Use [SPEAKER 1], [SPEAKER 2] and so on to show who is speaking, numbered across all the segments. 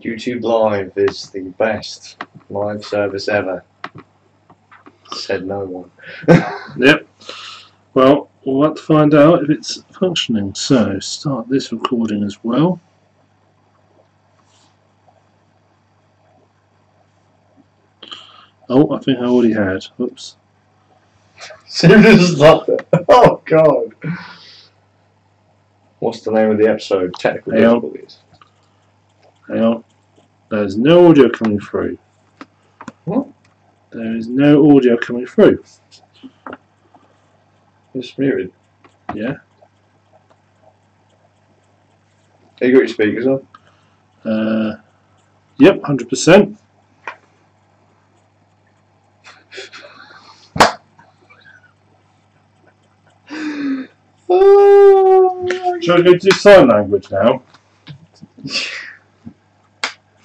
[SPEAKER 1] YouTube Live is the best live service ever. Said no one.
[SPEAKER 2] Yep. Well, we'll have to find out if it's functioning. So, start this recording as well. Oh, I think I already had. Oops.
[SPEAKER 1] Serious stuff. Oh God. What's the name of the episode? Technical difficulties.
[SPEAKER 2] Hang on. There's no audio coming through.
[SPEAKER 1] What?
[SPEAKER 2] There is no audio coming through.
[SPEAKER 1] It's muted.
[SPEAKER 2] Yeah.
[SPEAKER 1] Have you got your speakers on?
[SPEAKER 2] Yep, 100%. Shall we go do sign language now?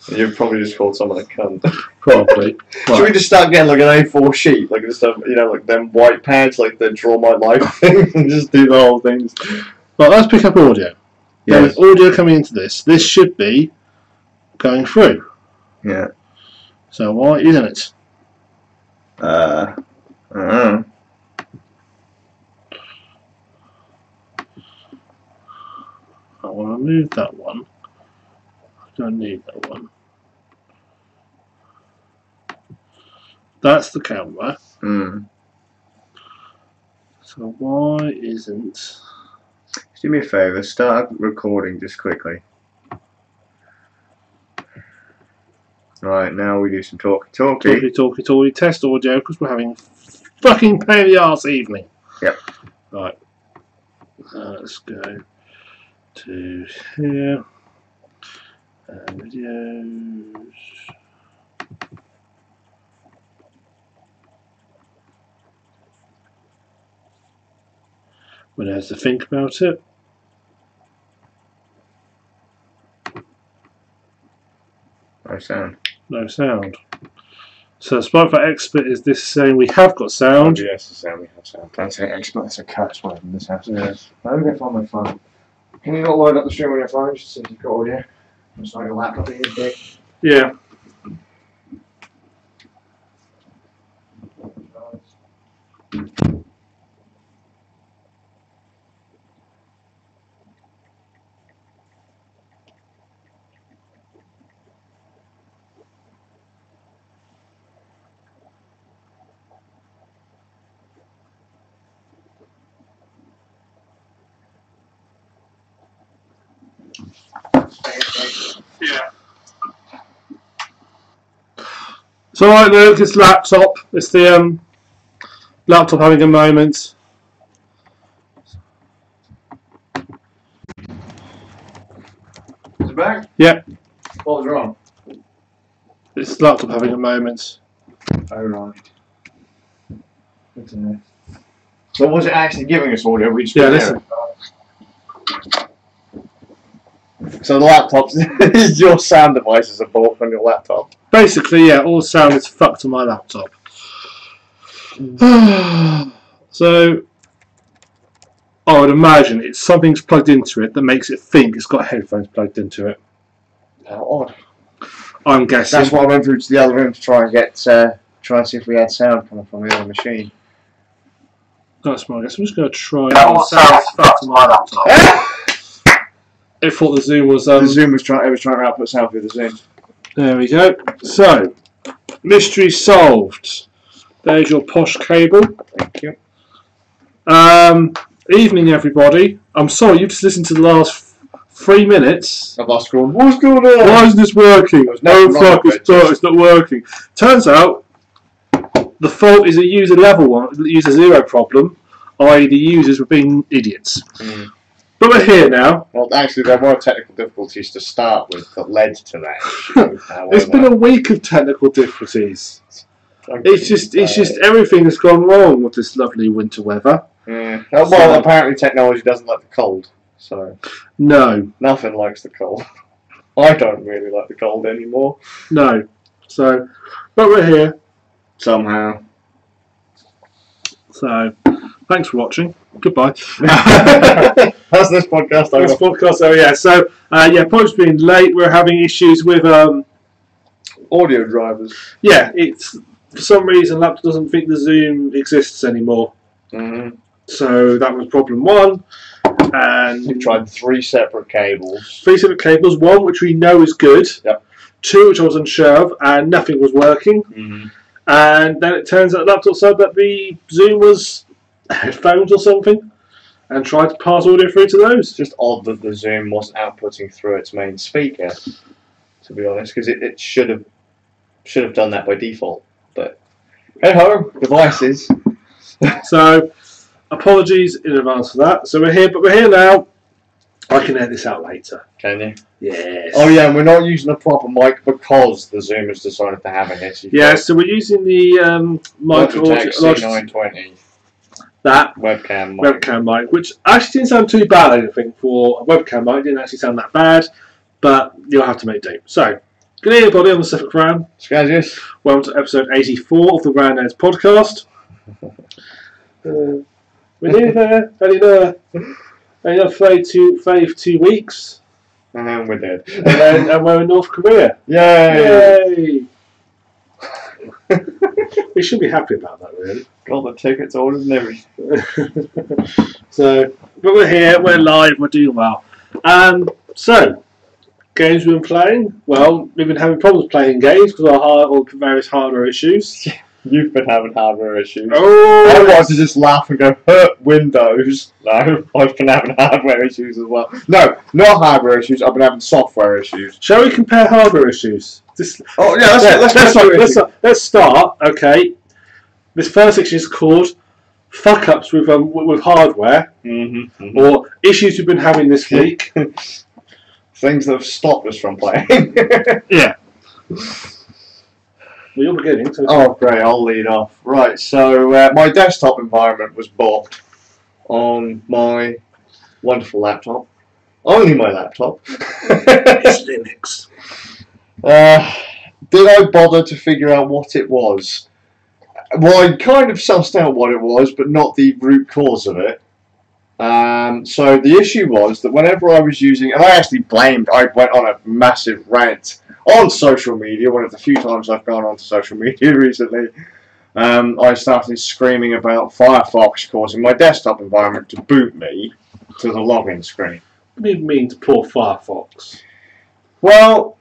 [SPEAKER 1] You've probably just called someone a cunt.
[SPEAKER 2] Probably. Right.
[SPEAKER 1] Should we just start getting like an A4 sheet, like just you know, like them white pads, like the Draw My Life thing, and just do the whole thing?
[SPEAKER 2] Well, let's pick up audio.
[SPEAKER 1] Yeah.
[SPEAKER 2] There's audio coming into this. This should be going through.
[SPEAKER 1] Yeah.
[SPEAKER 2] So why isn't it?
[SPEAKER 1] I don't know.
[SPEAKER 2] I want to move that one. I don't need that one. That's the camera. So why isn't...
[SPEAKER 1] Do me a favour, start recording just quickly. Right, now we do some talky.
[SPEAKER 2] Talky, test audio, because we're having fucking pain in the arse evening.
[SPEAKER 1] Yep.
[SPEAKER 2] Right. Let's go to here. Videos. When I have to think about it.
[SPEAKER 1] No sound.
[SPEAKER 2] No sound. So Spike for expert is this saying we have got sound.
[SPEAKER 1] Oh, yes, the sound, we have sound. Don't say expert, it's a curse word in this house.
[SPEAKER 2] Yes.
[SPEAKER 1] I'm going to find my phone. Can you not load up the stream on your phone just so you've got audio? It's like a laptop in your dick.
[SPEAKER 2] Yeah. Yeah. It's alright Luke, it's laptop. It's the laptop having a moment.
[SPEAKER 1] Is it back?
[SPEAKER 2] Yep.
[SPEAKER 1] What was wrong?
[SPEAKER 2] It's laptop having a moment.
[SPEAKER 1] Oh right. Good to know. So was it actually giving us audio? We just
[SPEAKER 2] listen.
[SPEAKER 1] So the laptop is your sound devices are bought from your laptop.
[SPEAKER 2] Basically, yeah, all the sound is fucked on my laptop. So, I would imagine it's something's plugged into it that makes it think it's got headphones plugged into it.
[SPEAKER 1] How odd.
[SPEAKER 2] I'm guessing.
[SPEAKER 1] That's why I went through to the other room to try and get, try and see if we had sound coming from the other machine.
[SPEAKER 2] That's my guess. I'm just going to try. Sound is fucked on my laptop. It thought the Zoom was.
[SPEAKER 1] The Zoom was trying. It was trying to output sound through the Zoom.
[SPEAKER 2] There we go. So, mystery solved. There's your posh cable.
[SPEAKER 1] Thank you.
[SPEAKER 2] Evening, everybody. I'm sorry, you've just listened to the last 3 minutes.
[SPEAKER 1] I've lost going. What's going on?
[SPEAKER 2] Why isn't this working? No fuck, it's not working. Turns out the fault is a user level one, user zero problem, i.e. the users were being idiots. But we're here now. Well,
[SPEAKER 1] actually, there were technical difficulties to start with that led to that.
[SPEAKER 2] It's been a week of technical difficulties. It's just everything has gone wrong with this lovely winter weather.
[SPEAKER 1] Yeah. Well, apparently technology doesn't like the cold, so
[SPEAKER 2] no,
[SPEAKER 1] nothing likes the cold. I don't really like the cold anymore.
[SPEAKER 2] No, so but we're here
[SPEAKER 1] somehow.
[SPEAKER 2] So thanks for watching. Goodbye.
[SPEAKER 1] That's this podcast over.
[SPEAKER 2] This podcast, oh yeah. So, apologies for being late. We're having issues with
[SPEAKER 1] Audio drivers.
[SPEAKER 2] Yeah, it's for some reason laptop doesn't think the Zoom exists anymore. So that was problem one. And
[SPEAKER 1] we tried 3 separate cables.
[SPEAKER 2] 3 separate cables. One which we know is good.
[SPEAKER 1] Yep.
[SPEAKER 2] 2 which I was unsure of, and nothing was working. And then it turns out the laptop said that the Zoom was headphones or something, and tried to pass audio through to those.
[SPEAKER 1] It's just odd that the Zoom wasn't outputting through its main speaker, to be honest, because it should have done that by default. But hey ho, devices.
[SPEAKER 2] So apologies in advance for that. So we're here now. I can edit this out later.
[SPEAKER 1] Can you?
[SPEAKER 2] Yes.
[SPEAKER 1] Oh yeah, and we're not using a proper mic because the Zoom has decided to have an issue.
[SPEAKER 2] Yeah, so we're using the
[SPEAKER 1] C920.
[SPEAKER 2] That
[SPEAKER 1] webcam
[SPEAKER 2] mic, which actually didn't sound too bad, I don't think, for a webcam mic. It didn't actually sound that bad, but you'll have to make do. So, good evening, everybody, on the TheSuffolkRam.
[SPEAKER 1] Skazz, yes.
[SPEAKER 2] Welcome to episode 84 of the Grandad's podcast. We're nearly there. Only enough for 2 weeks.
[SPEAKER 1] And we're dead.
[SPEAKER 2] And we're in North Korea.
[SPEAKER 1] Yay!
[SPEAKER 2] We should be happy about that, really.
[SPEAKER 1] Got the tickets ordered and everything.
[SPEAKER 2] So, but we're here, we're live, we're doing well. So, games we've been playing. Well, we've been having problems playing games because of various hardware issues.
[SPEAKER 1] You've been having hardware issues.
[SPEAKER 2] Oh,
[SPEAKER 1] I wanted to just laugh and go, Windows. No, I've been having hardware issues as well. No, not hardware issues, I've been having software issues.
[SPEAKER 2] Shall we compare hardware issues? Let's start. Okay, this first section is called "Fuck Ups with Hardware" or issues we've been having this week.
[SPEAKER 1] Things that have stopped us from playing.
[SPEAKER 2] Yeah. Well, you're beginning. So
[SPEAKER 1] oh, great! I'll lead off. Right. So my desktop environment was bought on my wonderful laptop. Only my laptop.
[SPEAKER 2] It's Linux.
[SPEAKER 1] Did I bother to figure out what it was? Well, I kind of sussed out what it was, but not the root cause of it. So the issue was that whenever I was using, and I went on a massive rant on social media, one of the few times I've gone onto social media recently. I started screaming about Firefox causing my desktop environment to boot me to the login screen.
[SPEAKER 2] What do you mean to poor Firefox?
[SPEAKER 1] Well,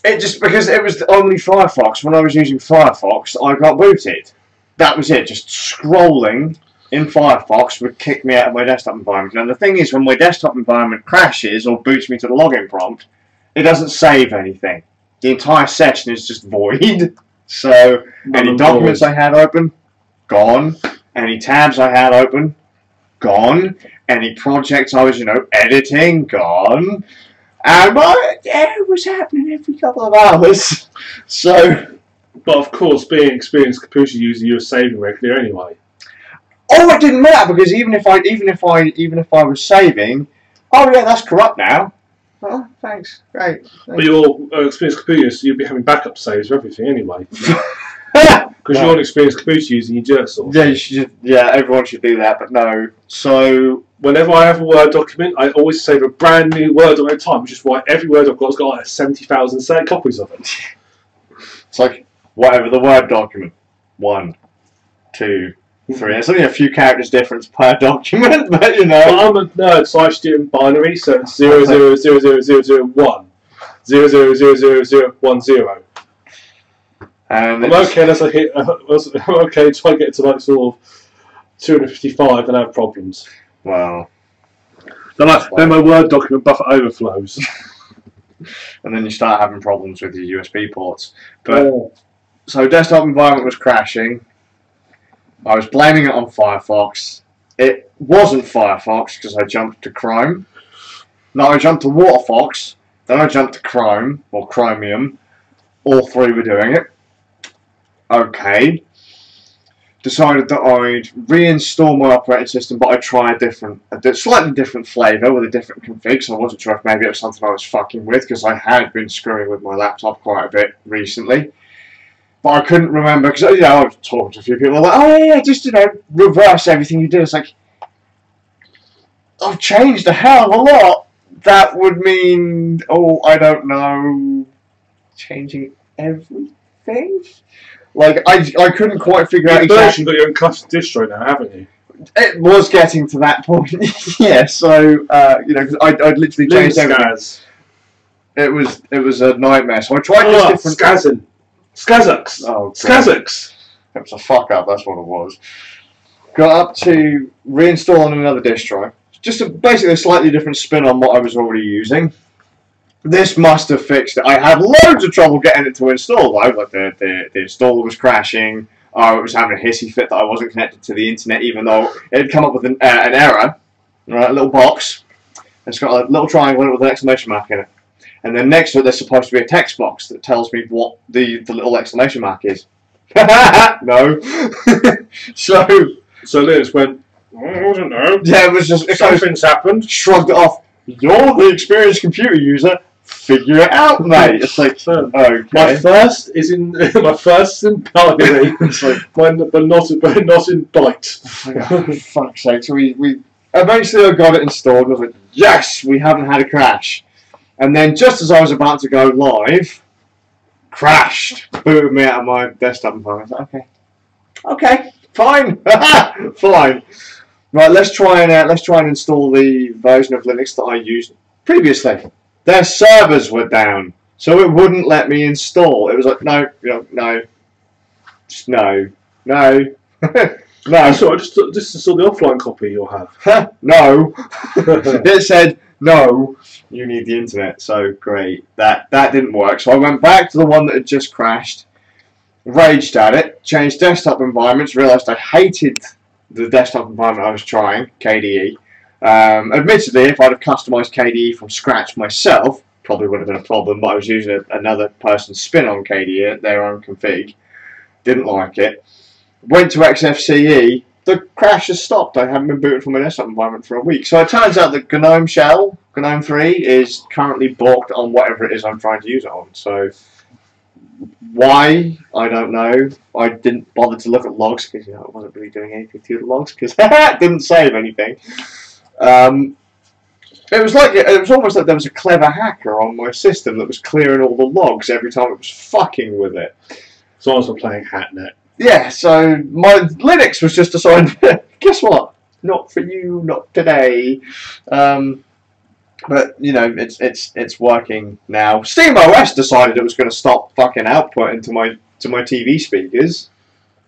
[SPEAKER 1] because it was only Firefox. When I was using Firefox, I got booted. That was it. Just scrolling in Firefox would kick me out of my desktop environment. Now the thing is, when my desktop environment crashes or boots me to the login prompt, it doesn't save anything. The entire session is just void. So any documents I had open, gone. Any tabs I had open, gone. Any projects I was, editing, gone. And it was happening every couple of hours. So,
[SPEAKER 2] but of course, being an experienced computer user, you were saving regularly anyway.
[SPEAKER 1] Oh, it didn't matter because even if I was saving, oh yeah, that's corrupt now. Oh, thanks, great.
[SPEAKER 2] But you're an experienced computer user, so you'd be having backup saves for everything anyway. Because you're an experienced computer user, you jerk sort.
[SPEAKER 1] Yeah, everyone should do that, but no. So
[SPEAKER 2] whenever I have a Word document, I always save a brand new Word document at a time, which is why every Word I've got has got like 70,000 copies of it.
[SPEAKER 1] It's like whatever the Word document. 1, 2, 3. There's only a few characters difference per document, but
[SPEAKER 2] But I'm a nerd, so I just do it in binary, so it's 0000001, 0000010.
[SPEAKER 1] And
[SPEAKER 2] I'm okay unless I hit. I'm okay until I get to like sort of 255 and I have problems.
[SPEAKER 1] Well,
[SPEAKER 2] then my Word document buffer overflows.
[SPEAKER 1] And then you start having problems with your USB ports. But so desktop environment was crashing. I was blaming it on Firefox. It wasn't Firefox because I jumped to Chrome. No, I jumped to Waterfox. Then I jumped to Chrome or Chromium. All 3 were doing it. Okay. Decided that I'd reinstall my operating system, but I'd try a slightly different flavour with a different config, so I wasn't sure if maybe it was something I was fucking with, because I had been screwing with my laptop quite a bit recently. But I couldn't remember, because I was talking to a few people, like, oh yeah, just, reverse everything you do. It's like, I've changed a hell of a lot. That would mean, oh, I don't know, changing everything? Like, I couldn't quite figure out exactly.
[SPEAKER 2] You've got your own custom distro now, haven't you?
[SPEAKER 1] It was getting to that point, yeah. So you know, because I'd literally changed everything. It was a nightmare. So I tried this different.
[SPEAKER 2] Skazz.
[SPEAKER 1] Oh,
[SPEAKER 2] Skazz.
[SPEAKER 1] It was a fuck up. That's what it was. Got up to reinstalling another distro, just basically a slightly different spin on what I was already using. This must have fixed it. I had loads of trouble getting it to install though. Like the installer was crashing. It was having a hissy fit that I wasn't connected to the internet, even though it had come up with an error. Right, a little box. It's got a little triangle in it with an exclamation mark in it. And then next to it, there's supposed to be a text box that tells me what the little exclamation mark is. No.
[SPEAKER 2] So Liz went, I don't know.
[SPEAKER 1] Yeah, it was just...
[SPEAKER 2] Something's happened.
[SPEAKER 1] Shrugged it off. You're the experienced computer user. Figure it out, mate. It's like, okay.
[SPEAKER 2] My first is in binary, but not in byte.
[SPEAKER 1] Oh, fuck's sake. So we eventually I got it installed. I was like, yes, we haven't had a crash. And then just as I was about to go live, crashed. Booted me out of my desktop environment. I was like, okay, fine, fine. Right, let's try and install the version of Linux that I used previously. Their servers were down, so it wouldn't let me install. It was like, no, no, just no, no, no.
[SPEAKER 2] So I just installed the offline copy you'll have.
[SPEAKER 1] No. It said, no, you need the internet. So great, that didn't work. So I went back to the one that had just crashed, raged at it, changed desktop environments, realised I hated the desktop environment I was trying, KDE. Admittedly, if I'd have customised KDE from scratch myself, probably would have been a problem, but I was using another person's spin on KDE, their own config. Didn't like it. Went to XFCE, the crash has stopped. I haven't been booted from my desktop environment for a week. So it turns out that GNOME Shell, GNOME 3, is currently balked on whatever it is I'm trying to use it on. So why? I don't know. I didn't bother to look at logs because I wasn't really doing anything to the logs because it didn't save anything. It was almost like there was a clever hacker on my system that was clearing all the logs every time it was fucking with it.
[SPEAKER 2] So I was playing Hatnet.
[SPEAKER 1] Yeah, so my Linux was just assigned. Guess what? Not for you, not today. But you know, it's working now. SteamOS decided it was going to stop fucking output into my TV speakers.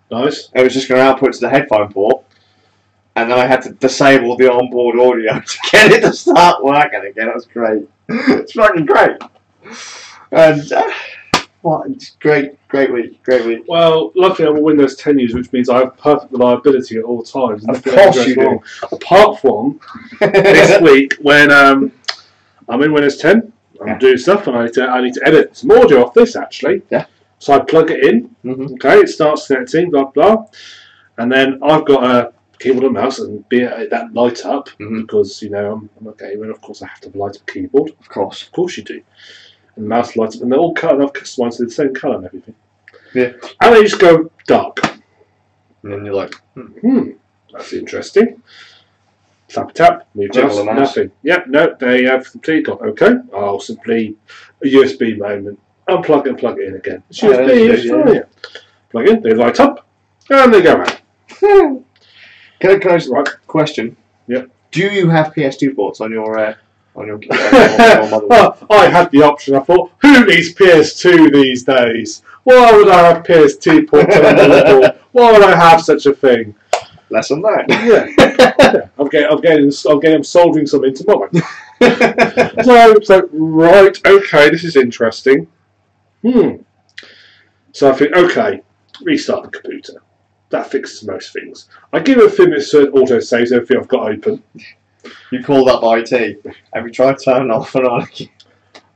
[SPEAKER 2] Nice.
[SPEAKER 1] It was just going to output to the headphone port. And then I had to disable the onboard audio to get it to start working again. It was great. It's fucking great. And it's great week.
[SPEAKER 2] Well, luckily I'm a Windows 10 user, which means I have perfect reliability at all times.
[SPEAKER 1] Of course you do.
[SPEAKER 2] Apart from this week when I'm in Windows 10, I'm doing stuff, and I need to edit some audio off this actually.
[SPEAKER 1] Yeah.
[SPEAKER 2] So I plug it in. Okay, it starts connecting. Blah blah. And then I've got a keyboard and mouse and that light up because I'm a gamer and of course I have to have a light up keyboard.
[SPEAKER 1] Of course
[SPEAKER 2] you do. And the mouse lights up and they're all cut. I've customised to the same colour and everything.
[SPEAKER 1] Yeah.
[SPEAKER 2] And they just go dark.
[SPEAKER 1] And then you're like,
[SPEAKER 2] that's interesting. Tap, move mouse, nothing. Yep, no, they have completely gone. Okay, I'll simply a USB moment. Unplug and plug it in again. It's USB, yeah. Plug in, they light up, and they go out.
[SPEAKER 1] Can I ask a question?
[SPEAKER 2] Yep.
[SPEAKER 1] Do you have PS2 ports on your motherboard?
[SPEAKER 2] I had the option. I thought, who needs PS2 these days? Why would I have PS2 ports on a motherboard? Why would I have such a thing?
[SPEAKER 1] Lesson learned.
[SPEAKER 2] Yeah. I'm getting soldering something tomorrow. so right, okay, this is interesting. So I think, okay, restart the computer. That fixes most things. I give it a few minutes to auto saves everything I've got open.
[SPEAKER 1] You call that IT? Have you tried turning off and on?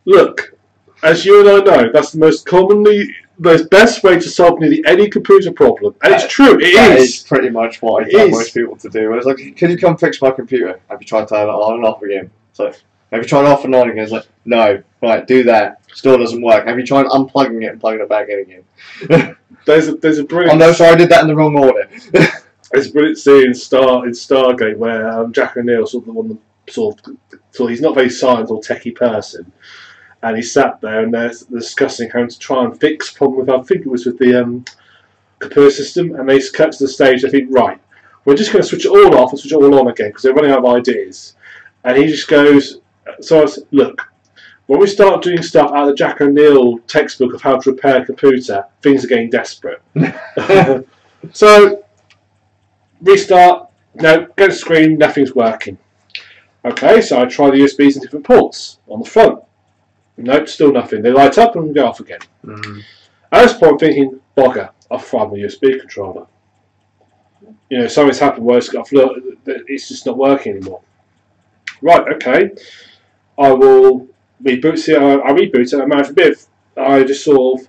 [SPEAKER 2] Look, as you and I know, that's the most best way to solve nearly any computer problem. And it's true,
[SPEAKER 1] That is pretty much what I tell most people to do. It's like, can you come fix my computer? Have you tried turning it on and off again? It's like, have you tried off and on again? It's like, no. Right, do that. Still doesn't work. Have you tried unplugging it and plugging it back in again?
[SPEAKER 2] There's a brilliant...
[SPEAKER 1] Oh no, sorry, I did that in the wrong order.
[SPEAKER 2] There's a brilliant scene in Stargate where Jack O'Neill, sort of the one, sort of he's not a very science or techie person, and he sat there and they're discussing how to try and fix a problem with, I think it was with the computer system, and they cut to the stage. They think, right, we're just going to switch it all off and switch it all on again because they're running out of ideas. And he just goes, so I said, look, when we start doing stuff out of the Jack O'Neill textbook of how to repair a computer, things are getting desperate. So, restart, no, go to screen, nothing's working. Okay, so I try the USBs in different ports on the front. Nope, still nothing. They light up and go off again. At this point, I'm thinking, bugger, I've fried my USB controller. You know, something's happened where it's just not working anymore. Right, okay. I will reboot it. I reboot it. I manage a bit. I just sort of,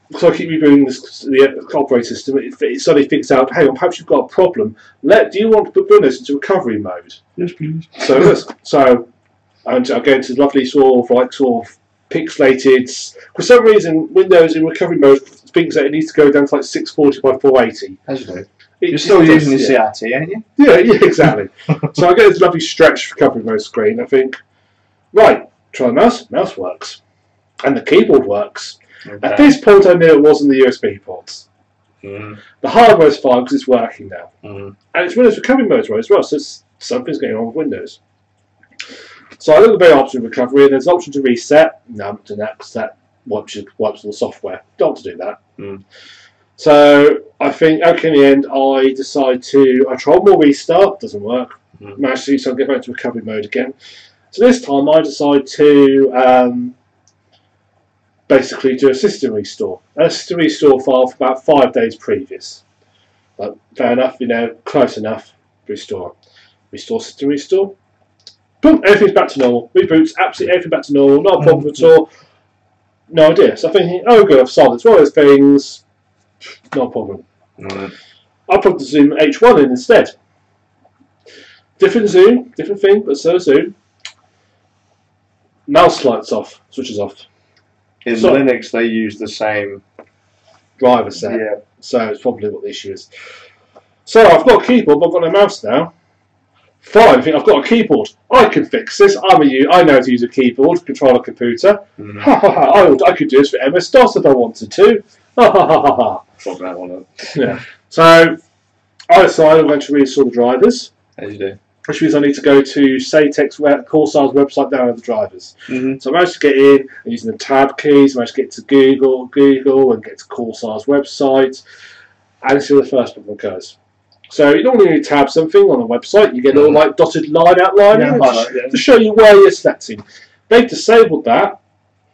[SPEAKER 2] because I keep rebooting the operating system, it suddenly figures out, hey, well, perhaps you've got a problem. Do you want to put Windows into recovery mode?
[SPEAKER 1] Yes, please.
[SPEAKER 2] So I go into lovely sort of pixelated. For some reason, Windows in recovery mode thinks that it needs to go down to like 640 by 480.
[SPEAKER 1] As you do. You're still using your CRT, aren't you?
[SPEAKER 2] Yeah, exactly. So I get this lovely stretched recovery mode screen. I think, right, try the mouse. Mouse works, and the keyboard works. Okay. At this point, I knew it wasn't the USB ports. The hardware's fine because it's working now, and it's Windows recovery mode right as well. So something's going on with Windows. So I look at the very option of recovery, and there's an option to reset. No, I'm not doing that because that wipes all the software. Don't want to do that. So I think, okay, in the end, I decide I try one more restart, doesn't work. Manage to, so I get back to recovery mode again. So this time I decide to basically do a system restore. A system restore file for about 5 days previous. But fair enough, you know, close enough. Restore. Restore, system restore. Boom, everything's back to normal. Reboots, absolutely everything back to normal, not a problem at all. No idea. So I'm thinking, oh good, I've solved it. It's one of those things. No problem. I put the Zoom H1 in instead. Different Zoom, different thing, but so Zoom. Mouse lights off, switches off.
[SPEAKER 1] In Linux, they use the same
[SPEAKER 2] driver set.
[SPEAKER 1] Yeah.
[SPEAKER 2] So it's probably what the issue is. So I've got a keyboard, but I've got no mouse now. Fine, I think I've got a keyboard. I can fix this. I know how to use a keyboard to control a computer. I could do this for MS-DOS if I wanted to. Yeah. So I decided I'm going to reinstall the drivers.
[SPEAKER 1] As you do.
[SPEAKER 2] Which means I need to go to Satex Corsar's website, download the drivers. So I managed to get in using the tab keys. I managed to get to Google, and get to Corsar's website, and this is the first problem occurs. So you normally need to tab something on a website. You get a little like dotted line outlining to show you where you're selecting. They've disabled that.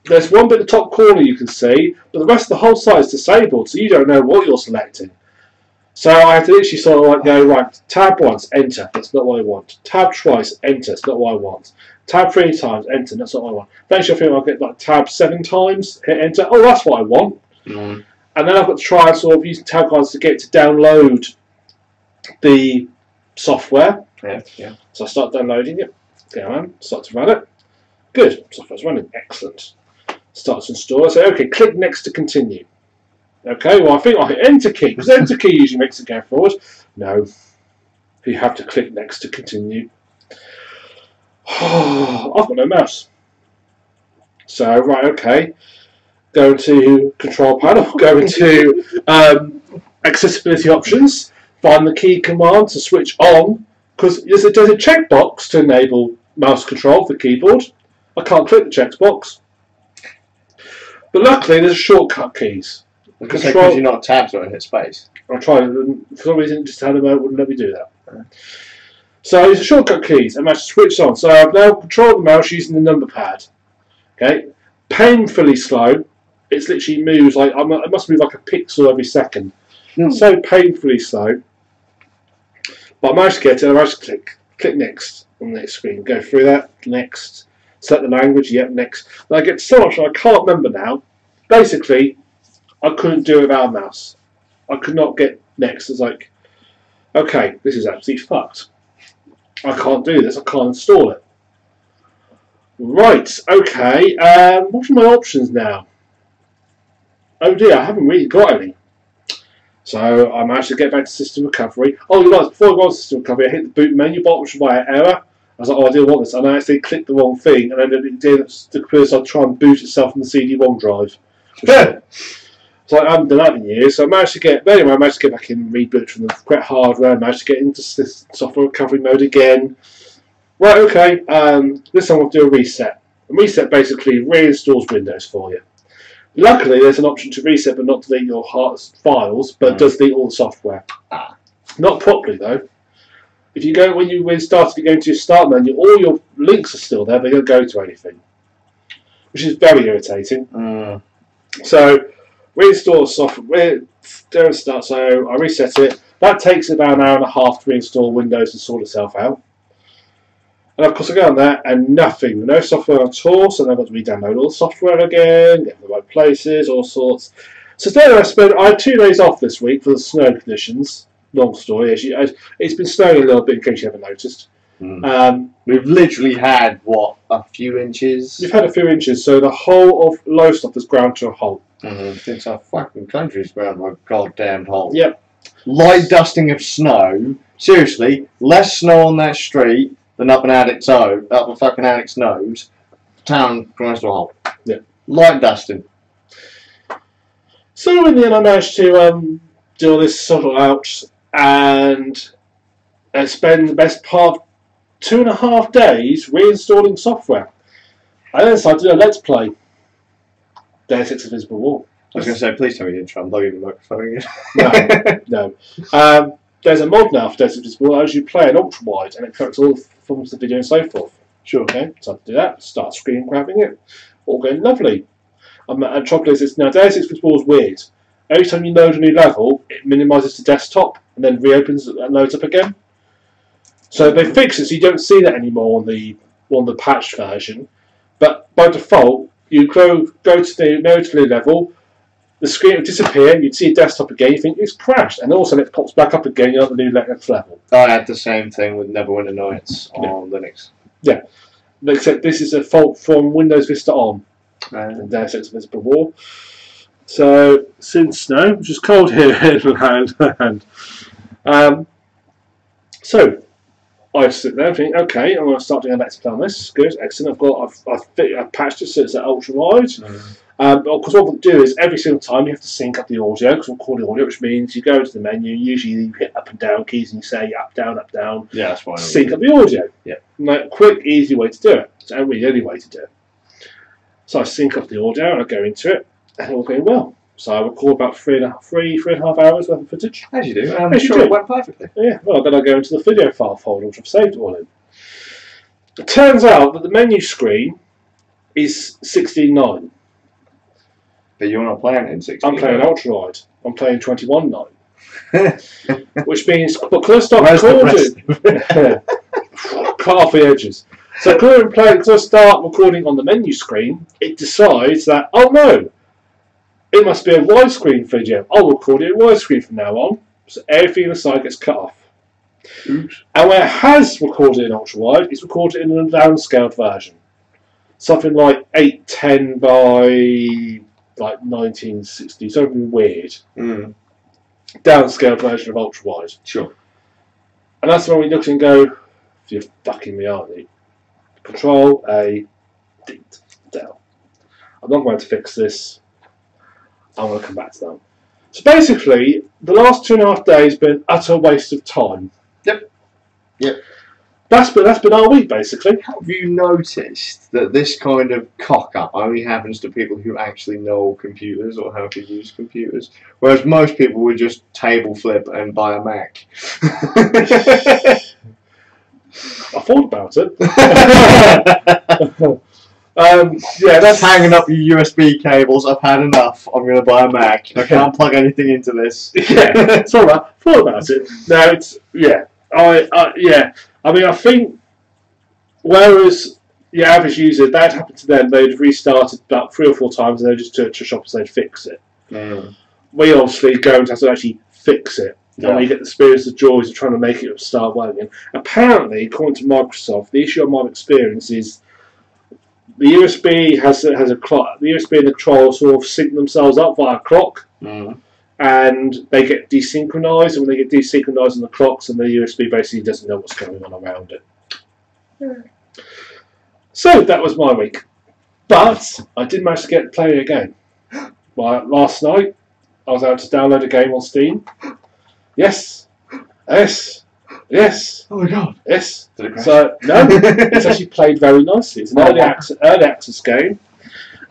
[SPEAKER 2] There's one bit at the top corner you can see, but the rest of the whole site is disabled, so you don't know what you're selecting. So I have to literally sort of like go, right, tab once, enter, that's not what I want. Tab twice, enter, that's not what I want. Tab 3 times, enter, that's not what I want. Eventually I think I'll get like tab 7 times, hit enter, oh that's what I want. And then I've got to try and sort of use tab cards to get to download the software. So I start downloading it, go on, start to run it. Good, software's running, excellent. Starts to install, I say, okay, click next to continue. Okay, well I think I hit enter key, because enter key usually makes it go forward. No, you have to click next to continue. I've got no mouse. So, right, okay. Go into control panel, go into accessibility options, find the key command to switch on, because there's a checkbox to enable mouse control for the keyboard. I can't click the checkbox. But luckily there's shortcut keys.
[SPEAKER 1] Because you're not tabbed or hit space.
[SPEAKER 2] I tried it, and for some reason just had a moment wouldn't let me do that. So these are shortcut keys, and I switch on. So I've now controlled the mouse using the number pad. Okay, painfully slow. It's literally moves like I must move like a pixel every second. So painfully slow. But I managed to get it. I managed to click next on the next screen. Go through that next. Select the language. Yep, next. And I get so much I can't remember now. Basically, I couldn't do it without a mouse. I could not get next. It's like, okay, this is absolutely fucked. I can't do this. I can't install it. Right, okay. What are my options now? Oh dear, I haven't really got any. So I managed to get back to system recovery. Oh, you know, before I got to system recovery, I hit the boot menu button, which was by error. I was like, oh, I didn't want this. And I actually clicked the wrong thing, and then it did. The computer started trying to boot itself from the CD-ROM drive. So I haven't done that in years. So I managed to get, anyway, I managed to get back in, reboot from the correct hardware. I managed to get into software recovery mode again. Right, okay. This time we'll do a reset. A reset basically reinstalls Windows for you. Luckily, there's an option to reset but not delete your files, but it does delete all the software. Not properly though. If you go when you restart, if you go into your start menu, all your links are still there, but they don't go to anything, which is very irritating. So reinstall software. Don't start. So I reset it. That takes about an hour and a half to reinstall Windows and sort itself out. And of course I go on there and nothing, no software at all, so then I've got to re-download all the software again, get in the right places, all sorts. So today I had 2 days off this week for the snow conditions. Long story, it's been snowing a little bit in case you haven't noticed.
[SPEAKER 1] We've literally had, what, a few inches?
[SPEAKER 2] We've had a few inches, so the whole of Lowestoft has ground to a halt.
[SPEAKER 1] Since our fucking country's ground to a goddamn halt.
[SPEAKER 2] Yep.
[SPEAKER 1] Light dusting of snow, seriously, less snow on that street than up a fucking addict's nose. Town grinds to a halt.
[SPEAKER 2] Yeah.
[SPEAKER 1] Light dusting.
[SPEAKER 2] So in the end I managed to do all this sort out and spend the best part of 2.5 days reinstalling software. I then decided to do a Let's Play. Deus Ex Invisible War.
[SPEAKER 1] I was going to say, please tell me you didn't try and plug in the microphone again.
[SPEAKER 2] No. There's a mod now for Deus Ex Invisible War as you play an ultra wide and it corrects all forms of the video and so forth. Sure. Okay, so I do that, start screen grabbing it, all going lovely. And trouble is, now Deus Ex Invisible War is weird. Every time you load a new level, it minimises the desktop and then reopens and loads up again. So they fix it so you don't see that anymore on the patched version. But by default, you go to the new level, the screen will disappear, you'd see a desktop again, you think it's crashed, and also it pops back up again, you're at the new next level.
[SPEAKER 1] I had the same thing with Neverwinter Nights on Linux.
[SPEAKER 2] Yeah, except this is a fault from Windows Vista on, and Deus Ex Invisible War. So, since snow, which is cold here in and so, I sit there and think, okay, I'm going to start doing a Let's Play on this. Good, excellent. I've patched it so it's at ultra wide. Of course, what we'll do is every single time you have to sync up the audio because we'll call the audio, which means you go to the menu. Usually, you hit up and down keys and you say up, down, up, down.
[SPEAKER 1] Yeah, that's fine.
[SPEAKER 2] Sync up the audio.
[SPEAKER 1] Yeah,
[SPEAKER 2] like quick, easy way to do it. It's only the only way to do it. So I sync up the audio and I go into it, and all going well. So I record about 3.5 hours worth of footage.
[SPEAKER 1] As you do. I'm sure it went perfectly.
[SPEAKER 2] Yeah, well, then I go into the video file folder, which I've saved it all in. It turns out that the menu screen is 16:9.
[SPEAKER 1] But you're not playing it in 16:9.
[SPEAKER 2] I'm playing ultra wide. I'm playing 21:9. Which means, because I start recording, cut off the edges. So because I start recording on the menu screen, it decides that, oh no, it must be a widescreen video. I'll record it in widescreen from now on. So everything on the side gets cut off. Oops. And where it has recorded in ultra wide, it's recorded in a downscaled version. Something like 810 by like 1960, something weird. Downscaled version of ultra wide.
[SPEAKER 1] Sure.
[SPEAKER 2] And that's when we look and go, you're fucking me, aren't you? Control A, delete, down. I'm not going to fix this. I'm going to come back to that. So basically, the last 2.5 days have been utter waste of time.
[SPEAKER 1] Yep. Yep.
[SPEAKER 2] That's been our week, basically.
[SPEAKER 1] Have you noticed that this kind of cock-up only happens to people who actually know computers or how to use computers? Whereas most people would just table flip and buy a Mac.
[SPEAKER 2] I thought about it. Yeah, that's
[SPEAKER 1] hanging up your USB cables. I've had enough. I'm going to buy a Mac. I can't plug anything into this.
[SPEAKER 2] Yeah, it's all right. Thought about it. No, it's yeah. Yeah. I mean, I think whereas the average user, that happened to them, they'd restarted about 3 or 4 times, and they'd just turn to shop and they'd fix it. We obviously go and have to actually fix it. And we get the experience, the joys of trying to make it start working. Apparently, according to Microsoft, the issue of my experience is the USB has a clock. The USB and the controller sort of sync themselves up via a clock, and they get desynchronized, and when they get desynchronized on the clocks, and the USB basically doesn't know what's going on around it. So that was my week. But I did manage to get playing a game. Last night, I was able to download a game on Steam. Yes. Yes. Yes.
[SPEAKER 1] Oh my god.
[SPEAKER 2] Yes.
[SPEAKER 1] Did it crash?
[SPEAKER 2] So, no, it's actually played very nicely. It's an early access game.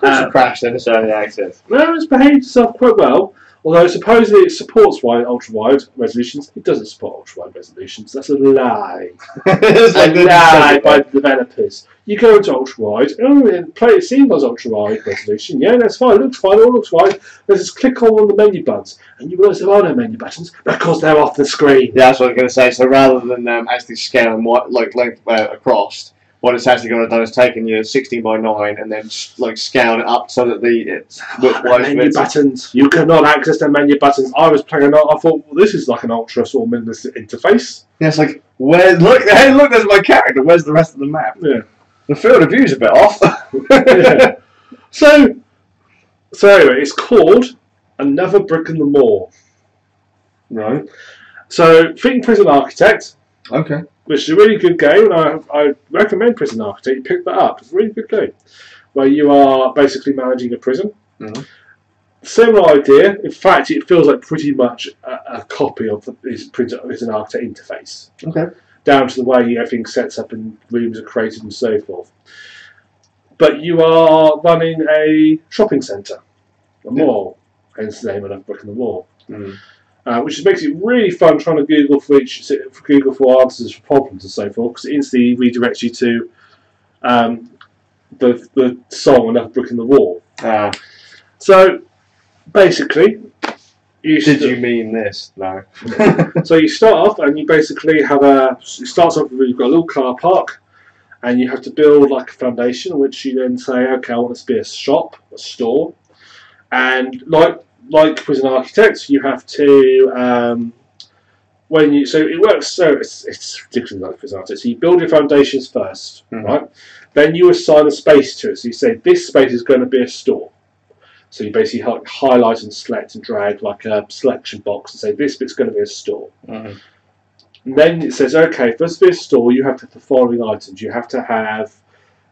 [SPEAKER 1] It crashed then, it's early access.
[SPEAKER 2] No, it's behaved itself quite well. Although supposedly it supports ultra-wide resolutions, it doesn't support ultra-wide resolutions. That's a lie.
[SPEAKER 1] It's
[SPEAKER 2] a lie by the developers. You go into ultra-wide, play it seems as ultra-wide resolution. Yeah, that's fine. It looks fine. All looks fine. Let's just click on one of the menu buttons, and you realise there are no menu buttons because they're off the screen.
[SPEAKER 1] Yeah, that's what I was going to say. So rather than actually scaling length across, what it's actually going to do is taken your 16 by 9 and then scale it up so that it's
[SPEAKER 2] menu buttons. You cannot access the menu buttons. I was playing I thought, well, this is like an ultra sort of minimalist interface.
[SPEAKER 1] Yeah, it's like, look, there's my character. Where's the rest of the map?
[SPEAKER 2] Yeah.
[SPEAKER 1] The field of view's a bit off.
[SPEAKER 2] Yeah. So anyway, it's called Another Brick in the Wall.
[SPEAKER 1] Right.
[SPEAKER 2] So, Thinking Prison Architect.
[SPEAKER 1] Okay.
[SPEAKER 2] Which is a really good game, and I recommend Prison Architect. You pick that up. It's a really good game, where you are basically managing a prison.
[SPEAKER 1] Mm-hmm.
[SPEAKER 2] Similar idea. In fact, it feels like pretty much a copy of this Prison Architect interface.
[SPEAKER 1] Okay.
[SPEAKER 2] Down to the way everything sets up and rooms are created and so forth. But you are running a shopping centre, a mall, hence the name of Another Brick in the Wall.
[SPEAKER 1] Mm.
[SPEAKER 2] Which makes it really fun trying to Google for answers for problems and so forth, because it instantly redirects you to the song Another Brick in the Wall. So basically,
[SPEAKER 1] did you mean this? No.
[SPEAKER 2] So you start off and you basically have it starts off with you've got a little car park, and you have to build like a foundation, which you then say, okay, I want this to be a shop, a store, and like Prison Architect, you have to so it works. So it's ridiculously like Prison Architect. So you build your foundations first, right? Then you assign a space to it. So you say this space is going to be a store. So you basically highlight and select and drag like a selection box and say this bit's going to be a store. And then it says, okay, for this to be a store, you have to have the following items. You have to have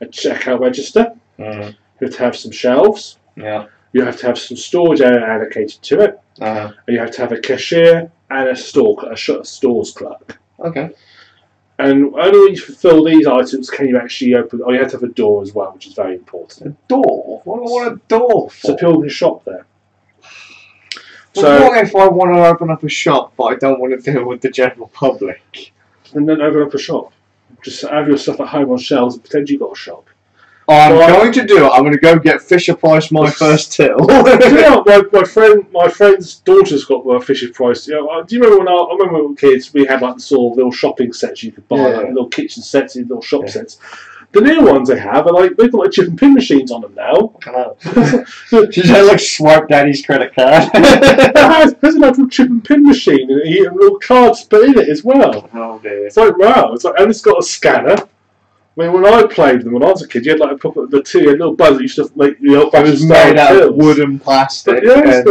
[SPEAKER 2] a checkout register. You have to have some shelves.
[SPEAKER 1] Yeah.
[SPEAKER 2] You have to have some storage area allocated to it, and you have to have a cashier and a stores clerk.
[SPEAKER 1] Okay.
[SPEAKER 2] And only when you fulfil these items can you actually open. Oh, you have to have a door as well, which is very important.
[SPEAKER 1] A door? What do I want a door for?
[SPEAKER 2] So people can shop there.
[SPEAKER 1] Well, what if I want to open up a shop, but I don't want to deal with the general public?
[SPEAKER 2] And then open up a shop. Just have your stuff at home on shelves and pretend you've got a shop.
[SPEAKER 1] I'm going to do it. I'm going to go get Fisher Price my first till.
[SPEAKER 2] Yeah, my friend's daughter's got Fisher Price. You know, do you remember when I remember when we were kids? We had like the sort of little shopping sets you could buy, like little kitchen sets, little shop sets. The new ones they have are they've got like chip and pin machines on them now.
[SPEAKER 1] She's had like swipe daddy's credit card.
[SPEAKER 2] There's an actual chip and pin machine and little cards put in it as well.
[SPEAKER 1] Oh dear!
[SPEAKER 2] It's like wow! And it's got a scanner. I mean, when I played them when I was a kid, you had like a little buzzer. You used to make it
[SPEAKER 1] was made out of wood and plastic.
[SPEAKER 2] But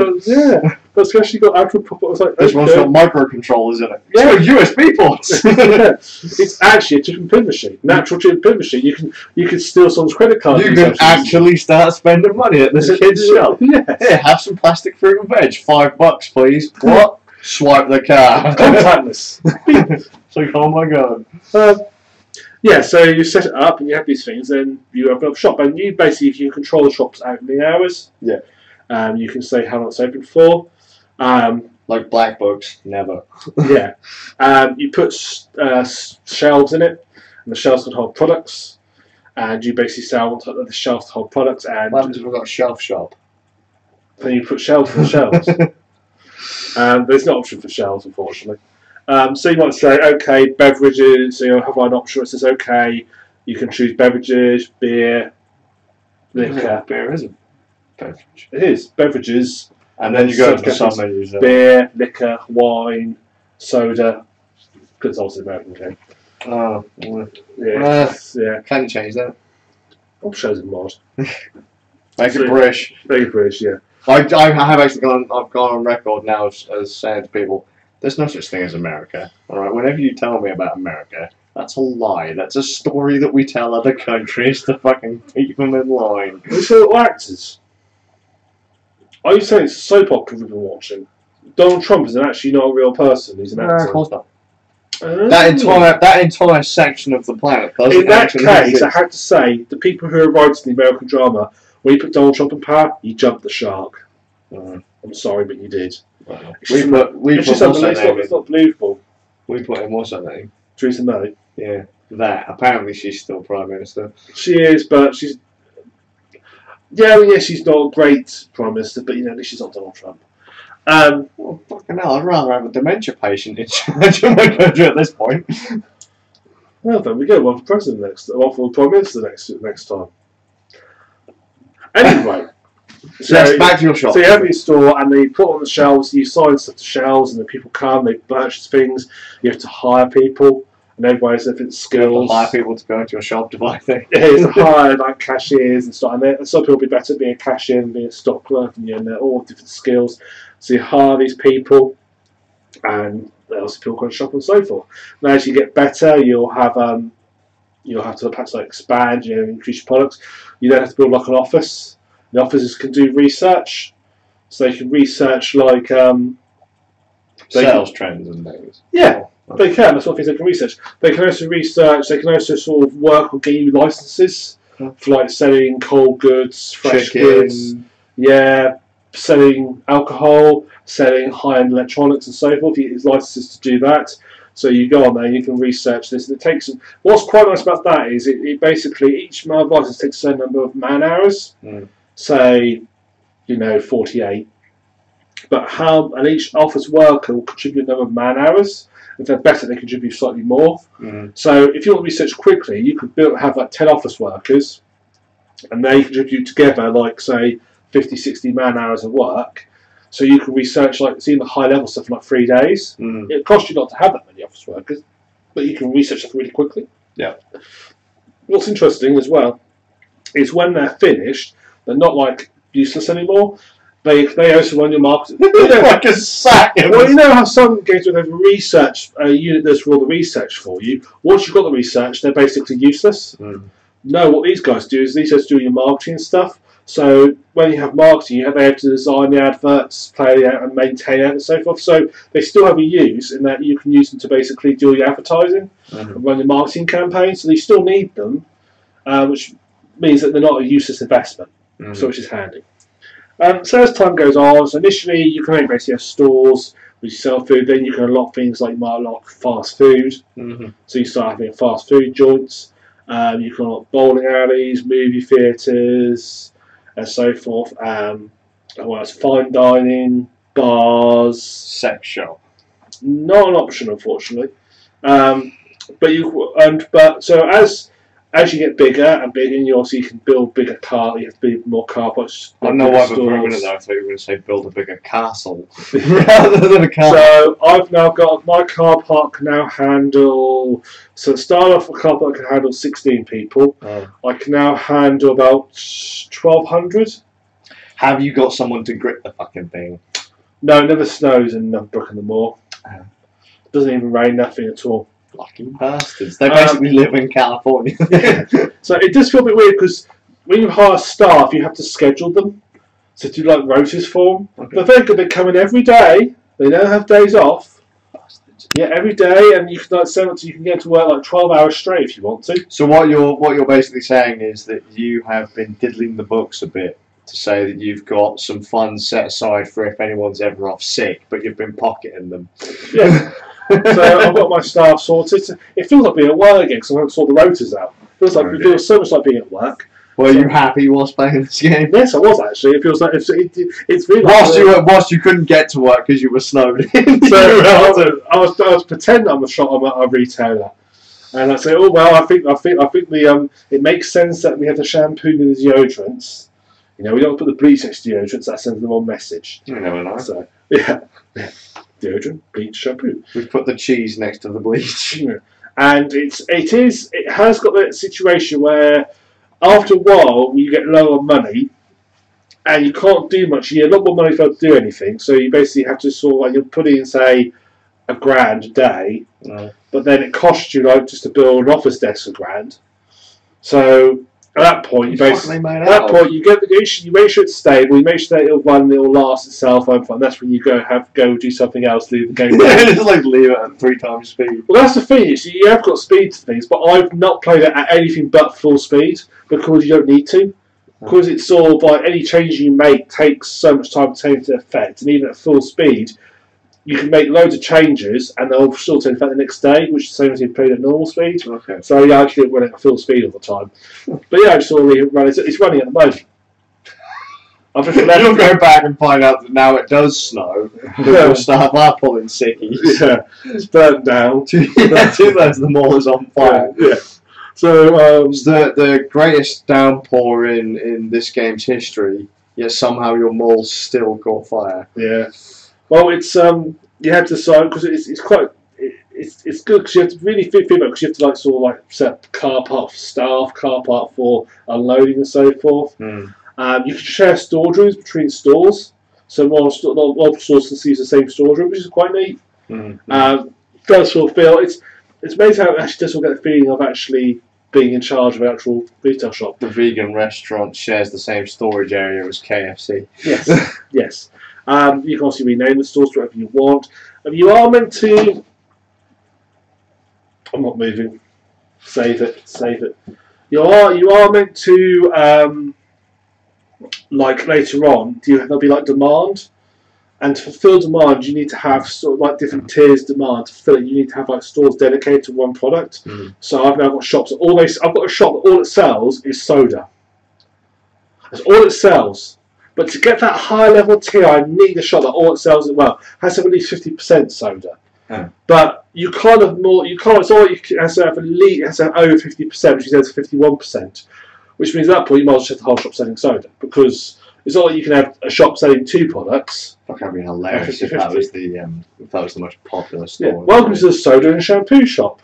[SPEAKER 2] but it's actually got actual proper.
[SPEAKER 1] This one's got microcontrollers in it. Yeah, it's got USB ports.
[SPEAKER 2] It's actually a chip and pin machine, natural chip and pin machine. You can steal someone's credit card.
[SPEAKER 1] You can actually start spending money at this kid's shop.
[SPEAKER 2] Yeah,
[SPEAKER 1] here, have some plastic fruit and veg. $5, please. What? Swipe the card.
[SPEAKER 2] Contactless.
[SPEAKER 1] It's like, oh my god.
[SPEAKER 2] Yeah, so you set it up and you have these things, then you open up a shop, and you basically control the shop's opening hours.
[SPEAKER 1] Yeah.
[SPEAKER 2] You can say how long it's open for.
[SPEAKER 1] Like black books, never.
[SPEAKER 2] Yeah. You put shelves in it, and the shelves can hold products, and you basically sell the shelves to hold products. And
[SPEAKER 1] what happens if we've got a shelf shop?
[SPEAKER 2] Then you put shelves on the shelves. There's no option for shelves, unfortunately. So you might say, okay, beverages, so you'll have an option that says, okay, you can choose beverages, beer, liquor.
[SPEAKER 1] Beer isn't beverage.
[SPEAKER 2] It is, beverages.
[SPEAKER 1] And then you go to the some menus.
[SPEAKER 2] Beer, liquor, wine, soda, because it's also American game.
[SPEAKER 1] Oh,
[SPEAKER 2] yeah.
[SPEAKER 1] Can you change that?
[SPEAKER 2] I'll show them mod.
[SPEAKER 1] Make it British.
[SPEAKER 2] Make it British, yeah.
[SPEAKER 1] I have actually gone on record now as saying to people, there's no such thing as America. All right, whenever you tell me about America, that's a lie. That's a story that we tell other countries to fucking keep them in line.
[SPEAKER 2] These little actors. Are you saying it's a soap opera we've been watching? Donald Trump is actually not a real person. He's an actor.
[SPEAKER 1] No, of course not. That entire section of the planet doesn't.
[SPEAKER 2] In that case, I have to say, the people who are writing the American drama, when you put Donald Trump in power, you jumped the shark. I'm sorry, but you did.
[SPEAKER 1] It's
[SPEAKER 2] not believable.
[SPEAKER 1] We put in what's her name?
[SPEAKER 2] Theresa May.
[SPEAKER 1] Yeah, that. Apparently, she's still Prime Minister.
[SPEAKER 2] She is, but she's. Yeah, she's not a great Prime Minister, but at least she's not Donald Trump.
[SPEAKER 1] Well, fucking hell, I'd rather have a dementia patient in charge of my country at this point.
[SPEAKER 2] Well, then we go one for president one for Prime Minister next time. Anyway.
[SPEAKER 1] So yes, back to your shop.
[SPEAKER 2] So you have your store, and they put on the shelves, you sign stuff to shelves, and then people come, they purchase things, you have to hire people, and everybody has different skills.
[SPEAKER 1] You have to hire people to go into your shop to buy things.
[SPEAKER 2] Yeah, you have to hire like cashiers and stuff, and some people will be better at being a cashier than being a stock clerk, and they're all different skills. So you hire these people, and also people go to shop and so forth. And as you get better, you'll have to perhaps expand, increase your products. You then have to build like an office. The officers can do research, so they can research
[SPEAKER 1] sales trends and things.
[SPEAKER 2] Yeah, they can. That's what things they can research. They can also research. They can also sort of work on getting you licenses for selling cold goods, fresh goods. Yeah, selling alcohol, selling high-end electronics and so forth. You get licenses to do that. So you go on there, you can research this, and it takes. What's quite nice about that is it basically each license takes a certain number of man hours. Say, 48. And each office worker will contribute a number of man hours. If they're better, they contribute slightly more. So if you want to research quickly, you could have 10 office workers, and they contribute together, say 50, 60 man hours of work. So you can research the high level stuff in 3 days. It costs you not to have that many office workers, but you can research stuff really quickly.
[SPEAKER 1] Yeah.
[SPEAKER 2] What's interesting as well is when they're finished, they're not useless anymore. They also run your marketing.
[SPEAKER 1] Like a sack.
[SPEAKER 2] Well, you know how some games where they have a research unit does all the research for you. Once you've got the research, they're basically useless. No, what these guys do is these guys do your marketing stuff. So when you have marketing, they have to design the adverts, play it, and maintain it, and so forth. So they still have a use in that you can use them to basically do your advertising and run your marketing campaign. So you still need them, which means that they're not a useless investment. So which is handy. So as time goes on, so initially you can basically have stores which you sell food. Then you can unlock things like you might unlock fast food. So you start having fast food joints. You can unlock bowling alleys, movie theatres, and so forth. Fine dining, bars,
[SPEAKER 1] sex shop.
[SPEAKER 2] Not an option, unfortunately. So as you get bigger and bigger, you also can build bigger car. You have to build more car parks.
[SPEAKER 1] I know why we're doing it though. I thought you were going to say build a bigger castle rather than a castle.
[SPEAKER 2] So I've now got my car park can now handle. So to start off, a car park can handle 16 people. I can now handle about 1,200.
[SPEAKER 1] Have you got someone to grip the fucking thing?
[SPEAKER 2] No, it never snows in Brook-on-the-Moor. It doesn't even rain, nothing at all.
[SPEAKER 1] Lucky bastards. They basically live in California.
[SPEAKER 2] So it does feel a bit weird because when you hire staff, you have to schedule them. So do rotas for them. Okay. But they're good. They come in every day. They don't have days off. Bastards. Yeah, every day, and you can you can get to work 12 hours straight if you want to.
[SPEAKER 1] So what you're basically saying is that you have been diddling the books a bit to say that you've got some funds set aside for if anyone's ever off sick, but you've been pocketing them.
[SPEAKER 2] Yeah. So I've got my staff sorted. It feels like being at work again because I haven't sorted the rotors out. It feels so much like being at work.
[SPEAKER 1] Were you happy whilst playing this game?
[SPEAKER 2] Yes, I was actually. It feels like it's really.
[SPEAKER 1] Whilst you couldn't get to work because you were snowed in.
[SPEAKER 2] So I was pretending I'm a retailer, and I say, oh well, I think it makes sense that we have the shampoo and the deodorants. We don't put the bleach next to deodorants. That sends the wrong message.
[SPEAKER 1] You never know.
[SPEAKER 2] So yeah. Deodorant, bleach, shampoo.
[SPEAKER 1] We've put the cheese next to the bleach.
[SPEAKER 2] And it has got that situation where after a while you get lower money and you can't do much. You get a lot more money for to do anything, so you basically have to sort of like you're putting in, say, £1,000 a day, but then it costs you like just to build an office desk £1,000. So at that point, you basically you make sure it's stable. You make sure that it'll run, it'll last itself. And that's when you go do something else. Leave the game.
[SPEAKER 1] Just like leave it at 3 times speed.
[SPEAKER 2] Well, that's the thing. You have got speed to things, but I've not played it at anything but full speed because you don't need to. Because it's sort of like any change you make takes so much time to take into effect, and even at full speed, you can make loads of changes and they'll still take effect the next day, which is the same as you played at normal speed.
[SPEAKER 1] Okay.
[SPEAKER 2] So yeah, I actually run at full speed all the time. But yeah, I just sort of run. It's running at the moment.
[SPEAKER 1] You'll go back and find out that now it does snow. We'll start our pulling sickies.
[SPEAKER 2] Yeah, it's burnt down.
[SPEAKER 1] 2/3 of the mall is on fire.
[SPEAKER 2] Yeah. So
[SPEAKER 1] it's the greatest downpour in this game's history. Yet somehow your mall's still caught fire.
[SPEAKER 2] Yeah. Well, it's you have to decide because it's quite it's good because you have to really think about because you have to like sort of like set up car park for staff, car park for unloading and so forth. You can share storage rooms between stores, so multiple stores can use the same storage room, which is quite neat. Does sort of feel it's amazing how it actually does sort of get the feeling of actually being in charge of an actual retail shop.
[SPEAKER 1] The vegan restaurant shares the same storage area as KFC.
[SPEAKER 2] Yes, yes. You can also rename the stores to whatever you want. You are meant to. I'm not moving. Save it. Save it. You are meant to. Like later on, there'll be like demand, and to fulfil demand, you need to have sort of like different tiers demand. To fulfill it, you need to have like stores dedicated to one product. So I've now got shops that I've got a shop that all it sells is soda. That's all it sells. But to get that high level tier, I need a shop that all it sells has to have at least 50% soda. But you kind of more it's all it has to have at least over 50%, which is 51%. Which means at that point you might as well have the whole shop selling soda because it's not like you can have a shop selling 2 products.
[SPEAKER 1] Fuck, that'd be hilarious if that was the most popular store.
[SPEAKER 2] Yeah. Welcome to the soda and shampoo shop.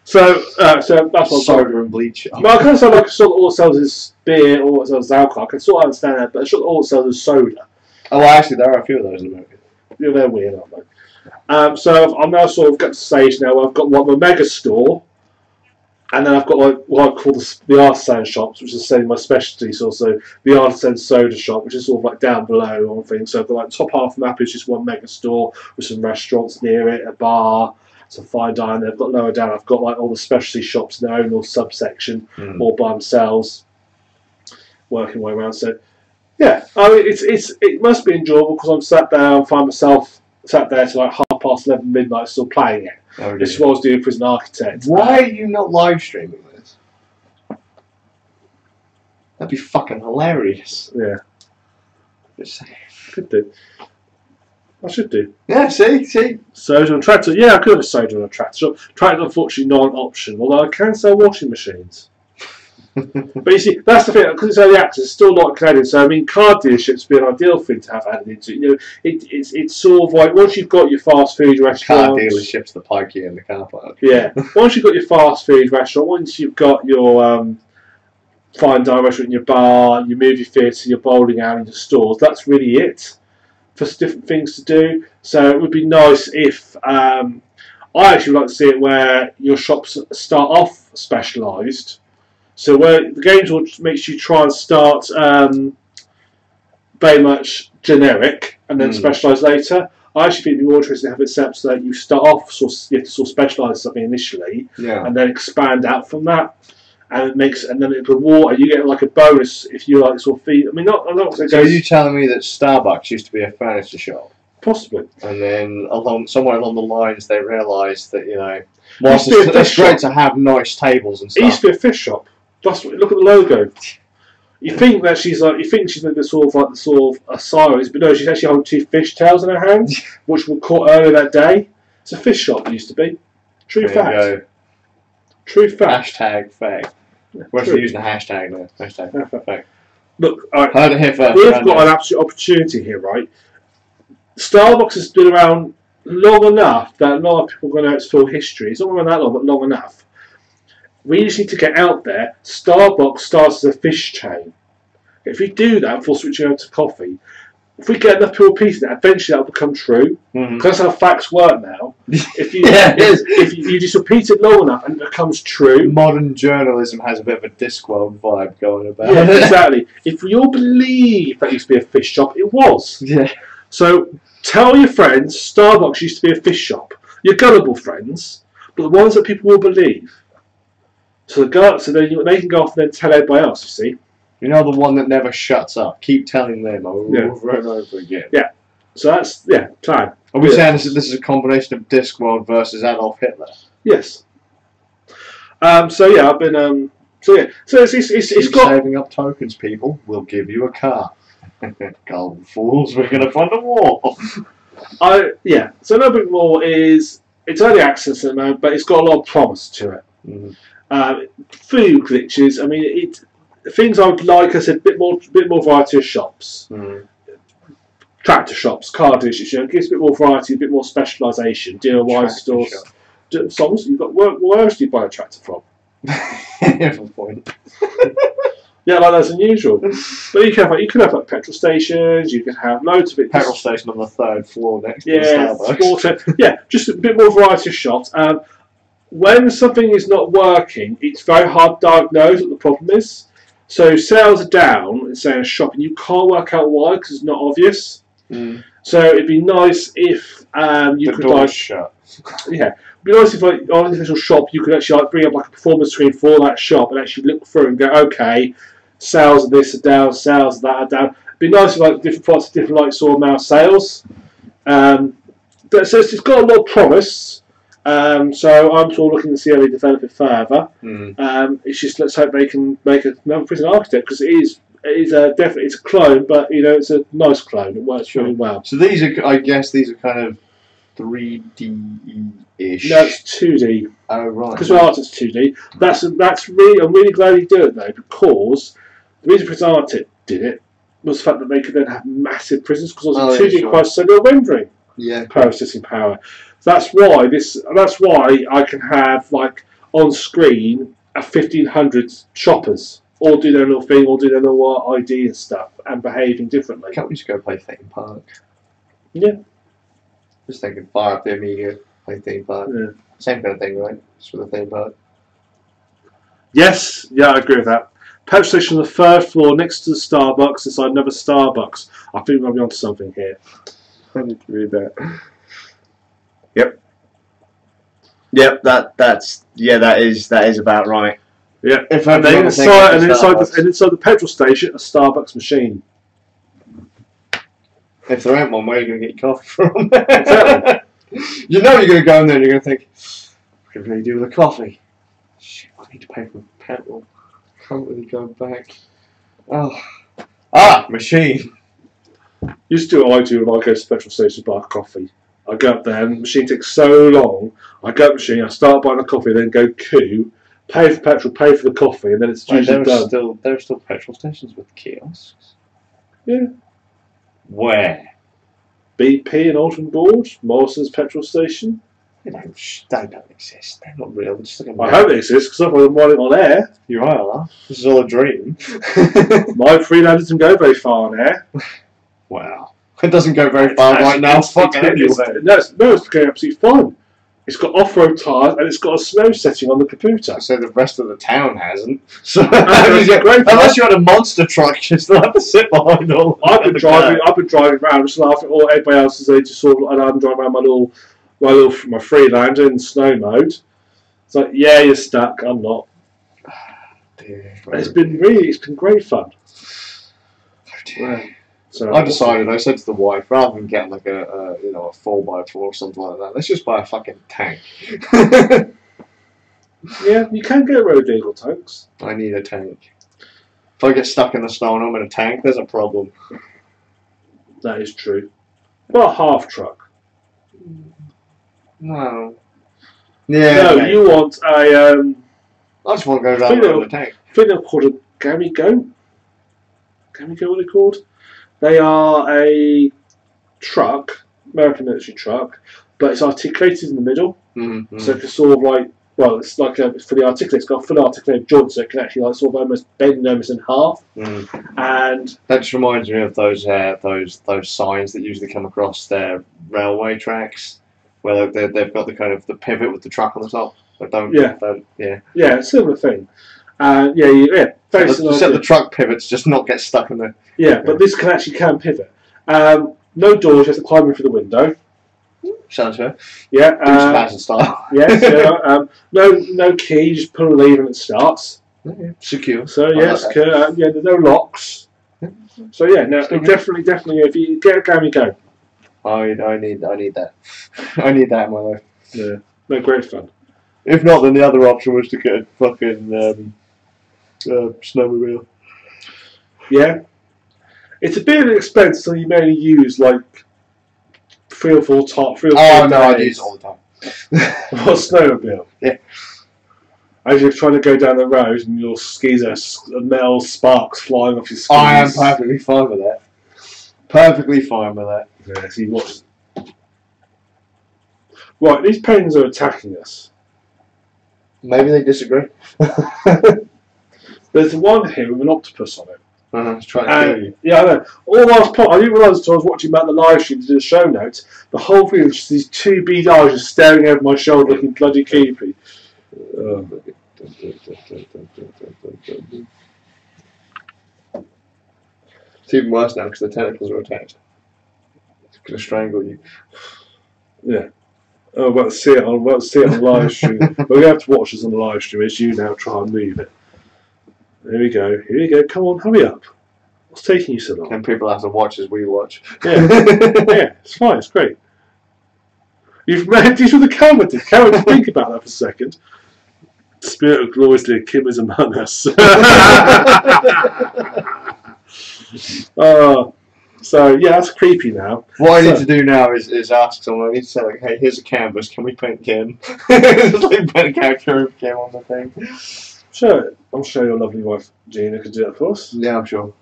[SPEAKER 2] So that's what
[SPEAKER 1] soda and bleach shop.
[SPEAKER 2] Well, I kind of sound like a shop that all it sells is beer, all it sells is alcohol. I can sort of understand that, but a shop that all it sells is soda.
[SPEAKER 1] Oh, well, actually, there are a few of those in America.
[SPEAKER 2] Yeah, they're weird, aren't they? So I'm now sort of got to the stage now where I've got my mega store. And then I've got like what I call the artisan shops, which is saying my specialty. So also the artisan soda shop, which is sort of like down below on things. So I've got like top half of the map is just one mega store with some restaurants near it, a bar, some fine dining. I've got lower down. I've got like all the specialty shops in their own little subsection, all by themselves, working way around. So yeah, I mean it must be enjoyable because I'm sat there and find myself sat there till like 11:30 midnight still playing it.
[SPEAKER 1] Oh,
[SPEAKER 2] this is what I was doing for as an architect.
[SPEAKER 1] Why are you not live streaming this? That'd be fucking hilarious.
[SPEAKER 2] Yeah. Could do. I should do.
[SPEAKER 1] Yeah, see?
[SPEAKER 2] Soda on tractor. Yeah, I could have a soda on a tractor. Tractor, unfortunately, not an option, although I can sell washing machines. But you see, that's the thing, because it's only actors, it's still not Canadian. So, I mean, car dealerships would be an ideal thing to have added into. You know, it's sort of like once you've got your fast food restaurant.
[SPEAKER 1] Car dealerships, the pikey in the car park.
[SPEAKER 2] Yeah. Once you've got your fast food restaurant, once you've got your fine dining restaurant, your bar, your movie theatre, your bowling alley, your stores, that's really it for different things to do. So, it would be nice if. I actually would like to see it where your shops start off specialised. So where the games will makes you try and start very much generic and then specialise later. I actually think it'd be more interesting to have it set up so that you start off you have to sort of specialise something initially, and then expand out from that, and then it reward and you get like a bonus if you like sort of feed. I mean, I'm not
[SPEAKER 1] so are you telling me that Starbucks used to be a furniture shop?
[SPEAKER 2] Possibly.
[SPEAKER 1] And then somewhere along the lines they realised that whilst it's great to have nice tables and stuff.
[SPEAKER 2] It used to be a fish shop. Look at the logo. You think that she's like the sort of a size, but no, she's actually holding 2 fish tails in her hands, which were caught earlier that day. It's a fish shop. It used to be. True fact. True fact.
[SPEAKER 1] Hashtag fact. We're actually using a hashtag now. Hashtag fact.
[SPEAKER 2] Look,
[SPEAKER 1] heard it here first.
[SPEAKER 2] We've got an absolute opportunity here, right? Starbucks has been around long enough that a lot of people are going to know its full history. It's not around that long, but long enough. We just need to get out there. Starbucks starts as a fish chain. If we do that before switching over to coffee, if we get enough people repeating it, eventually that will become true. Because that's how facts work now. If you if you just repeat it long enough and it becomes true.
[SPEAKER 1] Modern journalism has a bit of a Discworld vibe going about.
[SPEAKER 2] Yeah, exactly. If we all believe that used to be a fish shop, it was.
[SPEAKER 1] Yeah.
[SPEAKER 2] So tell your friends Starbucks used to be a fish shop. Your gullible friends, but the ones that people will believe. So then they can go off and then tell everybody else, you see.
[SPEAKER 1] You know, the one that never shuts up. Keep telling them over and over again.
[SPEAKER 2] Yeah. So that's, time.
[SPEAKER 1] Are we saying this is a combination of Discworld versus Adolf Hitler?
[SPEAKER 2] Yes. So yeah, I've been, so it's got...
[SPEAKER 1] saving up tokens, people. We'll give you a car. Golden fools, we're going to fund a war.
[SPEAKER 2] So a little bit more is, it's early access at the moment, but it's got a lot of promise to it. Food glitches, I mean, things I would like, I said, a bit more variety of shops. Tractor shops, car dealerships, it gives a bit more variety, a bit more specialisation, DIY stores. Songs, you've got, where else do you buy a tractor from?
[SPEAKER 1] Point.
[SPEAKER 2] Yeah, like that's unusual. But you can have like petrol stations, you can have loads of it.
[SPEAKER 1] Petrol station on the 3rd floor next to the Starbucks.
[SPEAKER 2] Just a bit more variety of shops. When something is not working, it's very hard to diagnose what the problem is. So sales are down in say a shop, and you can't work out why because it's not obvious. So it'd be nice if you could like
[SPEAKER 1] shut.
[SPEAKER 2] Yeah, it'd be nice if like on an individual shop you could actually like bring up like a performance screen for that shop and actually look through and go, okay, sales of this are down, sales of that are down. It'd be nice if like different parts of different like sort of amount of sales. But so it's got a lot of promise. So I'm sort of looking to see how they develop it further. It's just let's hope they can make another Prison Architect because it is definitely it's a clone, but you know it's a nice clone. It works really well.
[SPEAKER 1] So these are, I guess, these are kind of 3D-ish.
[SPEAKER 2] No, it's 2D.
[SPEAKER 1] Oh right.
[SPEAKER 2] Because Arctic's 2D. That's really I'm really glad he did it though because the reason Prison Arctic did it was the fact that they could then have massive prisons because it was 2D requires so little rendering. Processing power. So that's why I can have like on screen a 1,500 shoppers all do their little thing, all do their little ID and stuff, and behaving differently.
[SPEAKER 1] Can't we just go play theme park?
[SPEAKER 2] Yeah.
[SPEAKER 1] Just thinking, fire up the Amiga, play theme park.
[SPEAKER 2] Yeah.
[SPEAKER 1] Same kind of thing, right? Just with a theme park.
[SPEAKER 2] Yes, yeah, I agree with that. Petrol station on the 3rd floor next to the Starbucks inside another Starbucks. I think we're going to be onto something here.
[SPEAKER 1] I need to read that. Yep, that is about right.
[SPEAKER 2] Yeah.
[SPEAKER 1] And then inside
[SPEAKER 2] the petrol station, a Starbucks machine.
[SPEAKER 1] If there ain't one, where are you going to get your coffee from?
[SPEAKER 2] Exactly.
[SPEAKER 1] You know you're going to go in there and you're going to think, what can I really do with a coffee? Shit, I need to pay for petrol. Can't really go back. Machine.
[SPEAKER 2] Used to do what I do when I go to the petrol station to buy a coffee. I go up there and the machine takes so long. I go up the machine, I start buying a coffee, then go queue, pay for petrol, pay for the coffee, and then it's usually done.
[SPEAKER 1] There are still petrol stations with kiosks.
[SPEAKER 2] Yeah.
[SPEAKER 1] Where?
[SPEAKER 2] BP and Alton Board, Morrison's petrol station.
[SPEAKER 1] They don't exist. They're not real. Just like
[SPEAKER 2] I hope they exist because otherwise I'm running on air.
[SPEAKER 1] You are. This is all a dream.
[SPEAKER 2] My freelance doesn't go very far on air.
[SPEAKER 1] Wow. It doesn't go very far right now. Fuck anyway.
[SPEAKER 2] No, it's going absolutely fine. It's got off-road tyres and it's got a snow setting on the computer.
[SPEAKER 1] So the rest of the town hasn't. So
[SPEAKER 2] unless
[SPEAKER 1] you had a monster truck, you still have to sit behind all.
[SPEAKER 2] I've been driving around just laughing at all everybody else as they just sort of, and I'm driving around my Freelander in snow mode. It's like, yeah, you're stuck. I'm not. It's been great fun. So
[SPEAKER 1] I decided. I said to the wife, rather than getting like a 4x4 or something like that, let's just buy a fucking tank.
[SPEAKER 2] Yeah, you can get road vehicle tanks.
[SPEAKER 1] I need a tank. If I get stuck in the snow and I'm in a tank, there's a problem.
[SPEAKER 2] That is true. Well, a half truck.
[SPEAKER 1] No. Yeah.
[SPEAKER 2] No, okay. You want a.
[SPEAKER 1] I just want to go down in the tank.
[SPEAKER 2] I think they're called a Gamigo. Gamigo, what are they called? They are a truck, American military truck, but it's articulated in the middle, so it can sort of like well, it's like for the articulated, it's got a full articulated joint, so it can actually like sort of almost bend almost in half. And
[SPEAKER 1] that just reminds me of those signs that usually come across their railway tracks, where they've got the kind of the pivot with the truck on the top. But
[SPEAKER 2] yeah, similar thing. Very
[SPEAKER 1] similar. Except the truck pivots just not get stuck in the.
[SPEAKER 2] Yeah, but this can pivot. No doors, you have to climb in through the window.
[SPEAKER 1] Sounds fair.
[SPEAKER 2] Yeah.
[SPEAKER 1] Skazz and style.
[SPEAKER 2] Yes. Yeah, no key. You just pull a lever and it starts.
[SPEAKER 1] Yeah, secure.
[SPEAKER 2] So yes, like there's no locks. So yeah, no, definitely. If you get a game, you go.
[SPEAKER 1] I need that. I need that in my life.
[SPEAKER 2] Yeah. No, great fun.
[SPEAKER 1] If not, then the other option was to get a fucking snowmobile.
[SPEAKER 2] Yeah. It's a bit of an expense, so you mainly use like 3 or 4 days.
[SPEAKER 1] I use it all the time.
[SPEAKER 2] What, snowmobile?
[SPEAKER 1] Yeah.
[SPEAKER 2] As you're trying to go down the road and your skis are metal sparks flying off your skis.
[SPEAKER 1] I am perfectly fine with that. Perfectly fine with that.
[SPEAKER 2] Yeah, see what? Right, these penguins are attacking us.
[SPEAKER 1] Maybe they disagree.
[SPEAKER 2] There's one here with an octopus on it.
[SPEAKER 1] It's trying to kill you.
[SPEAKER 2] Yeah, I know. I didn't realise until I was watching about the live stream to do the show notes. The whole thing was just these 2 bead eyes just staring over my shoulder, looking bloody creepy.
[SPEAKER 1] It's even worse now because the tentacles are attached. It's going to strangle you.
[SPEAKER 2] Yeah. Oh, we'll see it on the live stream. We're going to have to watch this on the live stream as you now try and move it. Here we go. Here you go. Come on, hurry up. What's taking you so long?
[SPEAKER 1] And people have to watch as we watch.
[SPEAKER 2] Yeah. Yeah, it's fine. It's great. You've made these with the camera. Think about that for a second. Spirit of gloriously Kim is among us. So yeah, that's creepy now.
[SPEAKER 1] What I need to do now is ask someone. I need to say like, hey, here's a canvas. Can we paint Kim? Like, paint a character of Kim on the thing.
[SPEAKER 2] Sure, I'm sure your lovely wife Gina can do that for us.
[SPEAKER 1] Yeah, I'm sure.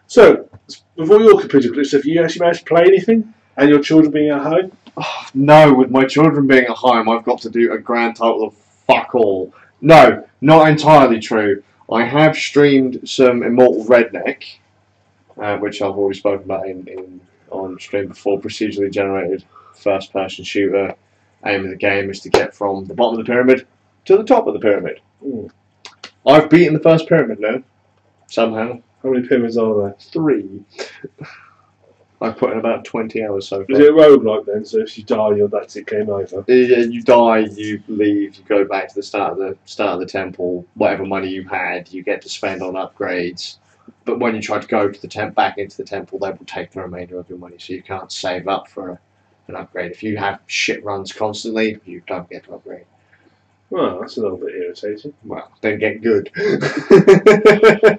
[SPEAKER 2] So, before your computer glitch, have you actually managed to play anything? And your children being at home?
[SPEAKER 1] Oh, no, with my children being at home, I've got to do a grand total of fuck all. No, not entirely true. I have streamed some Immortal Redneck, which I've already spoken about on stream before. Procedurally generated first-person shooter. Aim of the game is to get from the bottom of the pyramid to the top of the pyramid.
[SPEAKER 2] Ooh.
[SPEAKER 1] I've beaten the first pyramid now, somehow.
[SPEAKER 2] How many pyramids are there?
[SPEAKER 1] 3. I've put in about 20 hours so far.
[SPEAKER 2] Is it a roguelike then? So if you die, that's it, game over?
[SPEAKER 1] You die, you leave, you go back to the start of the temple. Whatever money you had, you get to spend on upgrades. But when you try to go to back into the temple, they will take the remainder of your money, so you can't save up for an upgrade. If you have shit runs constantly, you don't get to upgrade.
[SPEAKER 2] Well, that's a little bit irritating.
[SPEAKER 1] Well, then get good. The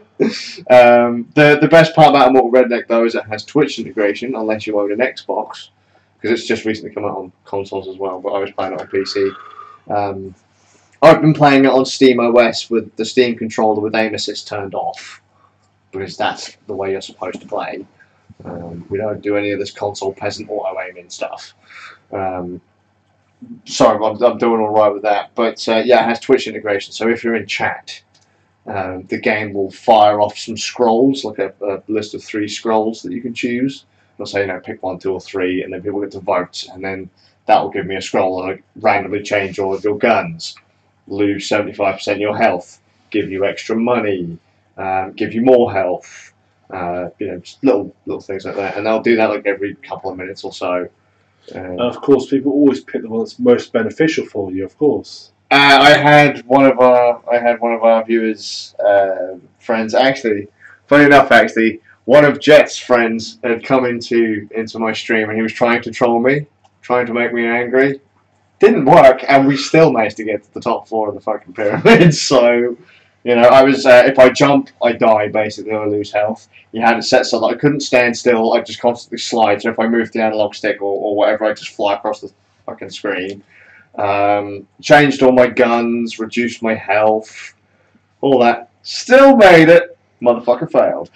[SPEAKER 1] best part about Immortal Redneck, though, is it has Twitch integration, unless you own an Xbox, because it's just recently come out on consoles as well, but I was playing it on PC. I've been playing it on Steam OS with the Steam controller with aim assist turned off, because that's the way you're supposed to play. We don't do any of this console peasant auto-aiming stuff. Sorry, I'm doing all right with that. But yeah, it has Twitch integration. So if you're in chat, the game will fire off some scrolls, like a list of 3 scrolls that you can choose. It'll say, pick 1, 2, or 3, and then people get to vote, and then that will give me a scroll and randomly change all of your guns, lose 75% of your health, give you extra money, give you more health, just little things like that. And they'll do that like every couple of minutes or so.
[SPEAKER 2] Of course, people always pick the one that's most beneficial for you. Of course.
[SPEAKER 1] I had one of our viewers' friends. Actually, funny enough, one of Jet's friends had come into my stream, and he was trying to troll me, trying to make me angry. Didn't work, and we still managed to get to the top floor of the fucking pyramid. So, I was if I jump, I die basically, or I lose health. You had it set so that I couldn't stand still. I just constantly slide. So if I move the analog stick or whatever, I just fly across the fucking screen. Changed all my guns, reduced my health, all that. Still made it. Motherfucker failed.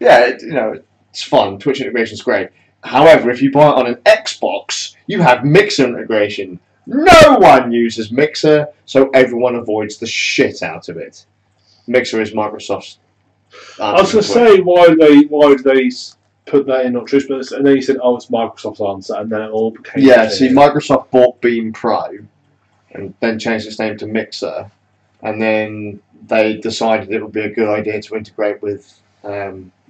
[SPEAKER 1] It's fun. Twitch integration's great. However, if you buy it on an Xbox, you have mixer integration. No one uses Mixer, so everyone avoids the shit out of it. Mixer is Microsoft's.
[SPEAKER 2] I was going to say why did they put that in, not Trish, but and then you said, oh, it's Microsoft's answer, and then it all became.
[SPEAKER 1] Yeah, see, Microsoft bought Beam Pro, and then changed its name to Mixer, and then they decided it would be a good idea to integrate with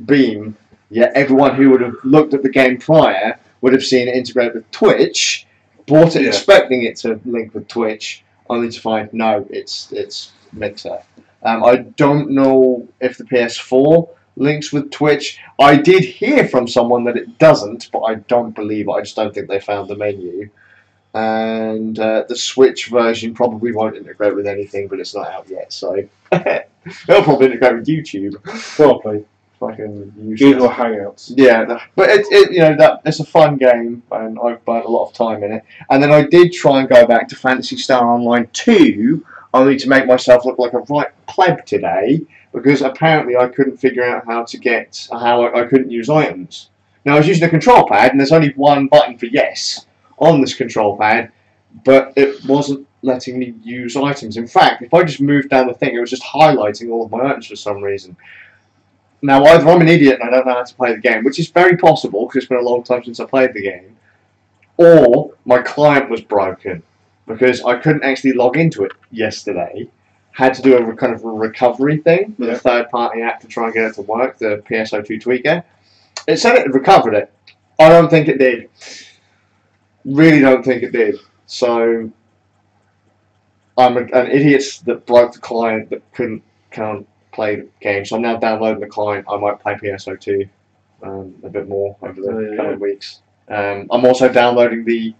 [SPEAKER 1] Beam. Yet everyone who would have looked at the game prior would have seen it integrate with Twitch, bought it expecting it to link with Twitch, only to find no, it's Mixer. I don't know if the PS4 links with Twitch. I did hear from someone that it doesn't, but I don't believe it. I just don't think they found the menu. And the Switch version probably won't integrate with anything, but it's not out yet, so they'll probably integrate with YouTube.
[SPEAKER 2] Probably.
[SPEAKER 1] Fucking
[SPEAKER 2] Google Hangouts.
[SPEAKER 1] Yeah, but it's a fun game, and I've burnt a lot of time in it. And then I did try and go back to Phantasy Star Online 2, only to make myself look like a right pleb today, because apparently I couldn't figure out how I couldn't use items. Now I was using a control pad, and there's only one button for yes on this control pad, but it wasn't letting me use items. In fact, if I just moved down the thing, it was just highlighting all of my items for some reason. Now either I'm an idiot and I don't know how to play the game, which is very possible because it's been a long time since I played the game, or my client was broken, because I couldn't actually log into it yesterday. Had to do a kind of a recovery thing with a third-party app to try and get it to work, the PSO2 tweaker. It said it had recovered it. I don't think it did. Really don't think it did. So I'm an idiot that broke the client that can't play the game. So I'm now downloading the client. I might play PSO2 a bit more over the coming weeks. I'm also downloading the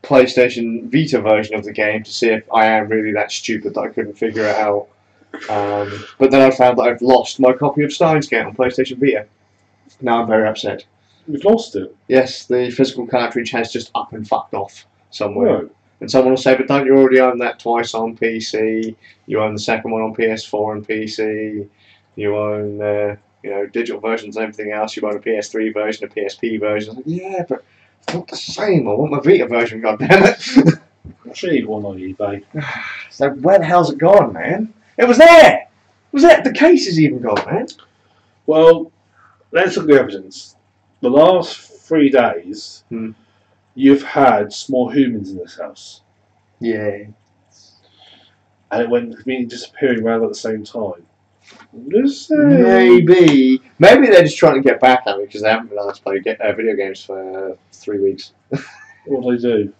[SPEAKER 1] PlayStation Vita version of the game to see if I am really that stupid that I couldn't figure it out. But then I found that I've lost my copy of Steins Gate on PlayStation Vita. Now I'm very upset.
[SPEAKER 2] You've lost it?
[SPEAKER 1] Yes, the physical cartridge has just up and fucked off somewhere.
[SPEAKER 2] Right.
[SPEAKER 1] And someone will say, but don't you already own that twice on PC? You own the second one on PS4 and PC. You own digital versions and everything else. You own a PS3 version, a PSP version. I was like, yeah, but it's not the same. I want my Vita version, goddammit.
[SPEAKER 2] I'm sure you want on eBay.
[SPEAKER 1] So where the hell's it gone, man? It was there! It was there! The case is even gone, man.
[SPEAKER 2] Well, let's look at the evidence. The last 3 days, you've had small humans in this house.
[SPEAKER 1] Yeah.
[SPEAKER 2] And it went disappearing around at the same time.
[SPEAKER 1] Maybe they're just trying to get back at me because they haven't been allowed to play video games for 3 weeks.
[SPEAKER 2] What do they do?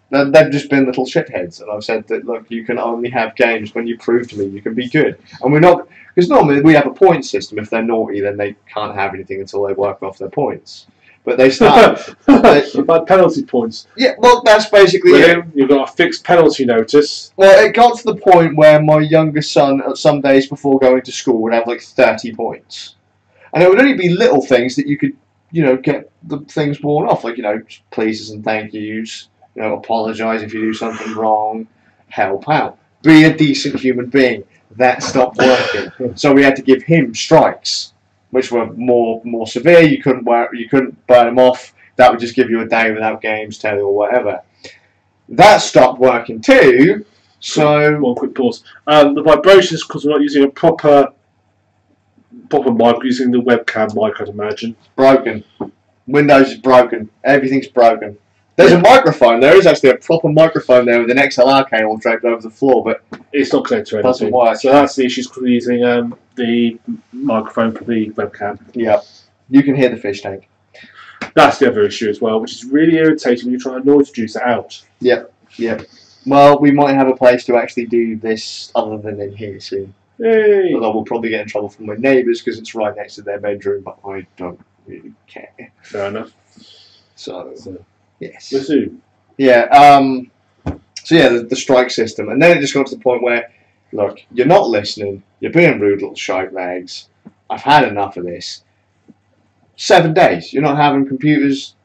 [SPEAKER 1] They've just been little shitheads, and I've said that, look, you can only have games when you prove to me you can be good. And we're not, because normally we have a point system. If they're naughty, then they can't have anything until they work off their points. But they start...
[SPEAKER 2] About penalty points.
[SPEAKER 1] Yeah, well, that's basically it.
[SPEAKER 2] You've got a fixed penalty notice.
[SPEAKER 1] Well, it got to the point where my youngest son, some days before going to school, would have like 30 points. And it would only be little things that you could, get the things worn off, like, pleases and thank yous. Apologise if you do something wrong, help out, be a decent human being. That stopped working, so we had to give him strikes, which were more severe. You couldn't burn him off. That would just give you a day without games, telly, or whatever. That stopped working too. So
[SPEAKER 2] one quick pause. The vibrations, because we're not using a proper mic, we're using the webcam mic, I'd imagine.
[SPEAKER 1] Broken. Windows is broken. Everything's broken. There's a microphone. There is actually a proper microphone there with an XLR cable draped over the floor, but
[SPEAKER 2] it's not connected to anything.
[SPEAKER 1] Doesn't work.
[SPEAKER 2] So that's the issue, using the microphone for the webcam.
[SPEAKER 1] Yeah, you can hear the fish tank.
[SPEAKER 2] That's the other issue as well, which is really irritating when you're trying to noise reduce it out.
[SPEAKER 1] Yep. Well, we might have a place to actually do this other than in here soon.
[SPEAKER 2] Yay!
[SPEAKER 1] Although we'll probably get in trouble from my neighbours because it's right next to their bedroom, but I don't really care.
[SPEAKER 2] Fair enough.
[SPEAKER 1] So yes.
[SPEAKER 2] Resume.
[SPEAKER 1] Yeah. So yeah, the strike system, and then it just got to the point where, look, you're not listening. You're being rude, little shite rags. I've had enough of this. 7 days. You're not having computers,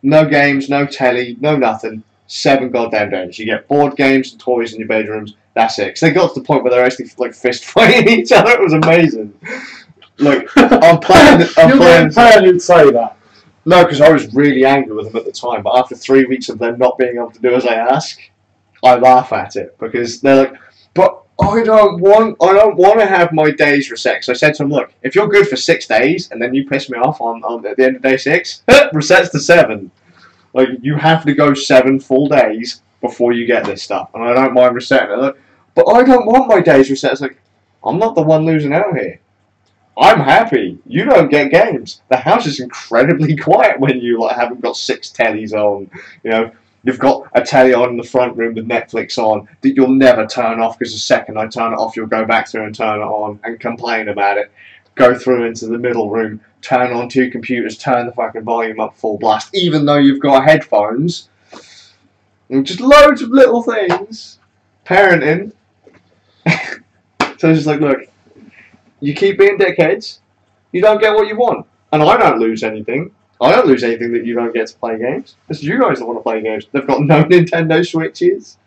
[SPEAKER 1] no games, no telly, no nothing. 7 goddamn days. You get board games and toys in your bedrooms. That's it. 'Cause they got to the point where they're actually like fist fighting each other. It was amazing. Look, I'm playing.
[SPEAKER 2] You'd say that.
[SPEAKER 1] No, because I was really angry with them at the time. But after 3 weeks of them not being able to do as I ask, I laugh at it because they're like, "But I don't want to have my days reset." So I said to them, "Look, if you're good for 6 days and then you piss me off on at the end of day 6, resets to 7. Like you have to go 7 full days before you get this stuff, and I don't mind resetting it." Like, but I don't want my days reset. It's like I'm not the one losing out here. I'm happy. You don't get games. The house is incredibly quiet when you haven't got 6 tellies on. You know, you've got a telly on in the front room with Netflix on that you'll never turn off because the second I turn it off, you'll go back through and turn it on and complain about it. Go through into the middle room, turn on 2 computers, turn the fucking volume up full blast, even though you've got headphones. And just loads of little things. Parenting. So it's just like, look. You keep being dickheads, you don't get what you want. And I don't lose anything. I don't lose anything that you don't get to play games. It's you guys that want to play games. They've got no Nintendo Switches,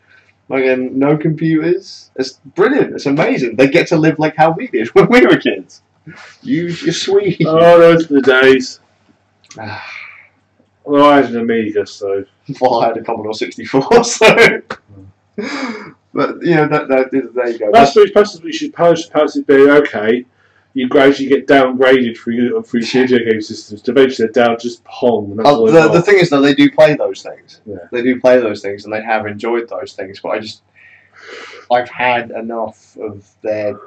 [SPEAKER 1] no computers. It's brilliant. It's amazing. They get to live like how we did when we were kids. You're sweet.
[SPEAKER 2] Oh, those are the days. Well, I had an Amiga, so...
[SPEAKER 1] Well, I had a Commodore 64, so... But, you know, there you go.
[SPEAKER 2] That's what possibly should possibly be, okay, you gradually get downgraded through video game systems to eventually they're down just Pong. And
[SPEAKER 1] the thing is, though, they do play those things.
[SPEAKER 2] Yeah.
[SPEAKER 1] They do play those things, and they have enjoyed those things, but I've had enough of their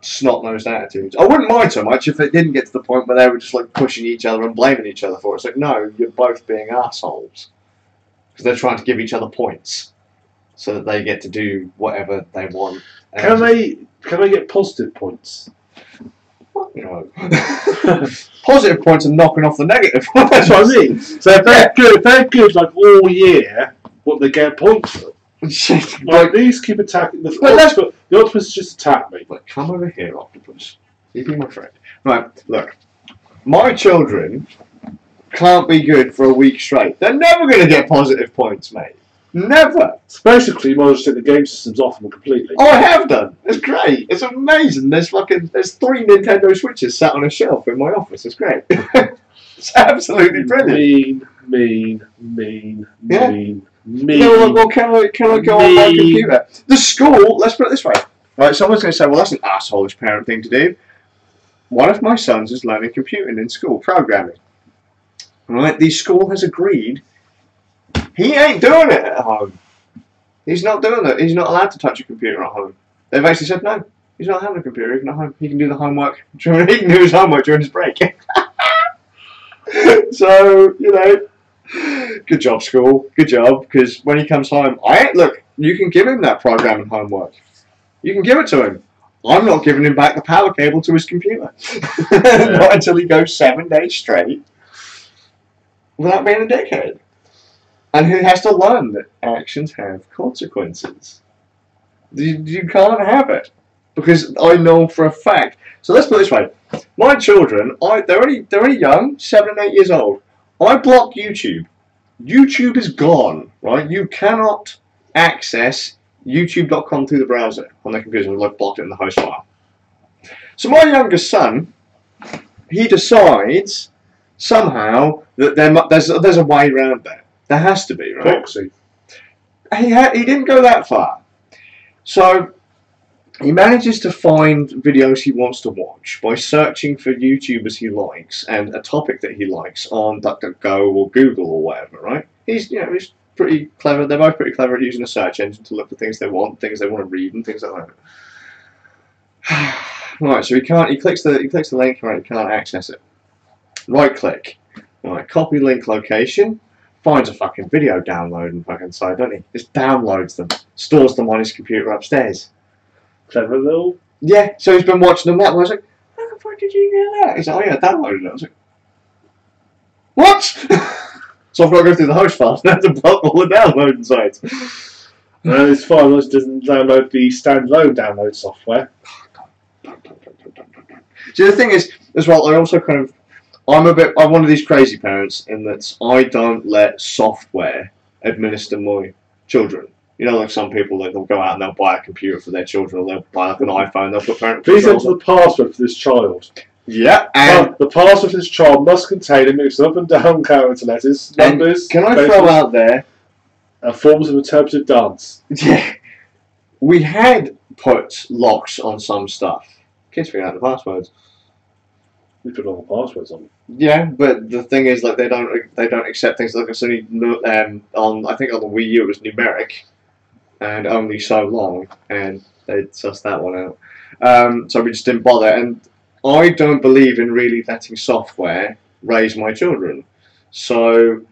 [SPEAKER 1] snot-nosed attitudes. I wouldn't mind so much if it didn't get to the point where they were just, like, pushing each other and blaming each other for it. It's like, no, you're both being assholes. Because they're trying to give each other points. So that they get to do whatever they want.
[SPEAKER 2] Can they get positive points?
[SPEAKER 1] What? No. Positive points are knocking off the negative ones.
[SPEAKER 2] That's what I mean. So if they're good like all year, what they get points for? Like these keep attacking the octopus just attack me.
[SPEAKER 1] Look, come over here, octopus. You be my friend. Right, look. My children can't be good for a week straight. They're never going to get positive points, mate. Never.
[SPEAKER 2] So basically, you might as well take the game systems off them completely.
[SPEAKER 1] Oh, I have done. It's great. It's amazing. There's 3 Nintendo Switches sat on a shelf in my office. It's great. It's absolutely brilliant.
[SPEAKER 2] Mean.
[SPEAKER 1] No, well, can I go on my computer? The school. Let's put it this way. Right, someone's going to say, "Well, that's an arseholeish parent thing to do." One of my sons is learning computing in school, programming. Right, the school has agreed. He ain't doing it at home. He's not doing it. He's not allowed to touch a computer at home. They've actually said no. He's not having a computer even at home. He can do the homework. He can do his homework during his break. So, you know, good job, school. Good job. Because when he comes home, look, you can give him that programming homework. You can give it to him. I'm not giving him back the power cable to his computer. Not until he goes 7 days straight without being a dickhead. And he has to learn that actions have consequences. You can't have it. Because I know for a fact. So let's put it this way. My children, they're only young, 7 and 8 years old. I blocked YouTube. YouTube is gone, right? You cannot access youtube.com through the browser on their computer. I've blocked it in the host file. So my youngest son, he decides somehow that there's a way around that. There has to be, right?
[SPEAKER 2] Proxy.
[SPEAKER 1] He didn't go that far. So he manages to find videos he wants to watch by searching for YouTubers he likes and a topic that he likes on DuckDuckGo or Google or whatever, right? He's pretty clever. They're both pretty clever at using a search engine to look for things they want, things they want to read, and things like that. Right, so he clicks the link, right? He can't access it. Right click. Right, copy link location. Finds a fucking video downloading fucking site, doesn't he? Just downloads them, stores them on his computer upstairs.
[SPEAKER 2] Clever little.
[SPEAKER 1] Yeah, so he's been watching them that. And I was like, "How the fuck did you get that?" He's like, "Oh yeah, I downloaded it." I was like, "What?" So I've got to go through the host files and have to block all the downloading sites.
[SPEAKER 2] No, it's fine. It doesn't download the standalone download software.
[SPEAKER 1] See, the thing is, as well, I also I'm one of these crazy parents in that I don't let software administer my children. You know, like some people, they'll go out and they'll buy a computer for their children, or they'll buy like an iPhone, they'll put parent
[SPEAKER 2] Please enter the password for this child.
[SPEAKER 1] Yeah, and
[SPEAKER 2] the password for this child must contain a mix of up and down character letters, numbers.
[SPEAKER 1] Can I throw out there?
[SPEAKER 2] Forms of interpretive dance.
[SPEAKER 1] Yeah, we had put locks on some stuff. Kids figured out the passwords.
[SPEAKER 2] We put all the passwords on.
[SPEAKER 1] Yeah, but the thing is, like, they don't accept things like it's only on. I think on the Wii U it was numeric, and only so long, and they sussed that one out. So we just didn't bother. And I don't believe in really letting software raise my children. So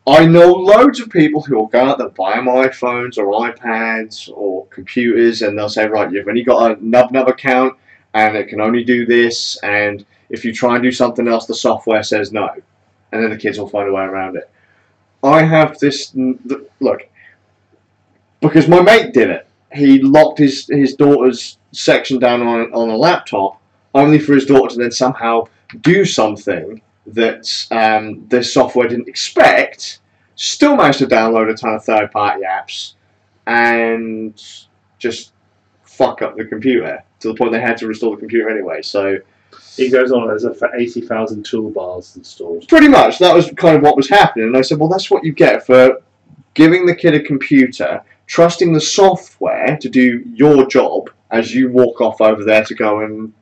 [SPEAKER 1] I know loads of people who will go out there, buy them iPhones or iPads or computers, and they'll say, right, you've only got a nub account, and it can only do this, and if you try and do something else, the software says no. And then the kids will find a way around it. I have this... Look, because my mate did it. He locked his daughter's section down on a laptop, only for his daughter to then somehow do something that this software didn't expect, still managed to download a ton of third-party apps, and just fuck up the computer, to the point they had to restore the computer anyway. So...
[SPEAKER 2] He goes on, there's for 80,000 toolbars installed.
[SPEAKER 1] Pretty much, that was kind of what was happening. And I said, well, that's what you get for giving the kid a computer, trusting the software to do your job as you walk off over there to go and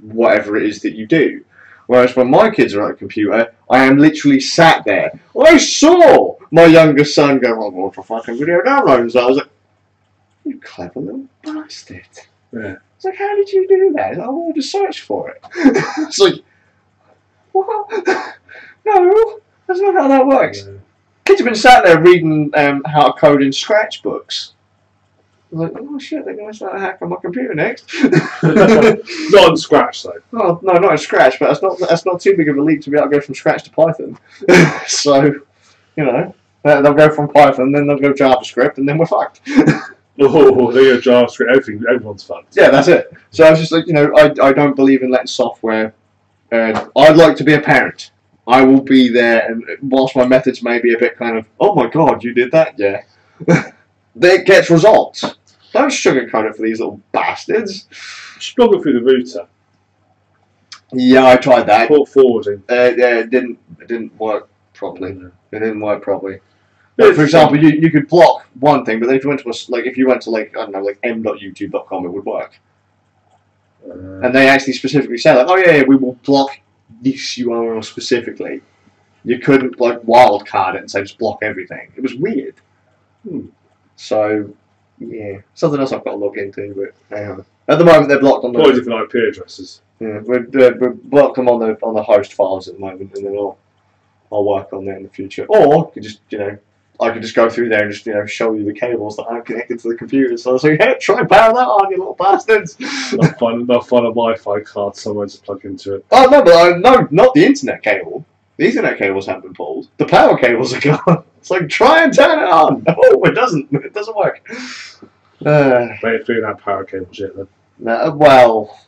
[SPEAKER 1] whatever it is that you do. Whereas when my kids are at a computer, I am literally sat there. I saw my youngest son go, oh, what the fucking video downloads? I was like, you clever little bastard.
[SPEAKER 2] Yeah.
[SPEAKER 1] It's like, how did you do that? He's like, oh, I just searched for it. It's like, what? No, that's not how that works. Yeah. Kids have been sat there reading how to code in Scratch books. I was like, oh shit, they're going to start hacking my computer next.
[SPEAKER 2] Not in Scratch, though.
[SPEAKER 1] Oh, no, not in Scratch, but that's not too big of a leap to be able to go from Scratch to Python. So, you know, they'll go from Python, then they'll go JavaScript, and then we're fucked.
[SPEAKER 2] Oh, they go JavaScript, everyone's fucked.
[SPEAKER 1] Yeah, that's it. So I was just like, you know, I don't believe in letting software. I'd like to be a parent. I will be there, and whilst my methods may be a bit kind of, oh my god, you did that? Yeah. It gets results. Don't sugarcoat it for these little bastards.
[SPEAKER 2] Struggle through the router.
[SPEAKER 1] Yeah, I tried that.
[SPEAKER 2] Port forwarding.
[SPEAKER 1] Yeah, it didn't work properly. It didn't work properly. Like, for example, you could block one thing, but then if you went to like I don't know, like m.youtube.com, it would work. And they actually specifically said like, oh yeah, we will block this URL specifically. You couldn't like wildcard it and say just block everything. It was weird. So yeah, something else I've got to look into. But at the moment they're blocked on the
[SPEAKER 2] different IP addresses.
[SPEAKER 1] Yeah, we're blocked them on the host files at the moment, and then I'll work on that in the future. Or you just I could just go through there and just show you the cables that aren't connected to the computer. So I was like, yeah, try and power that on, you little bastards.
[SPEAKER 2] I'll find a Wi-Fi card somewhere to plug into it.
[SPEAKER 1] Oh no, but no, not the internet cable. The Ethernet cables haven't been pulled. The power cables are gone. It's like, try and turn it on. Oh, it doesn't. It doesn't work.
[SPEAKER 2] Wait, figuring out power cables yet then?
[SPEAKER 1] Well,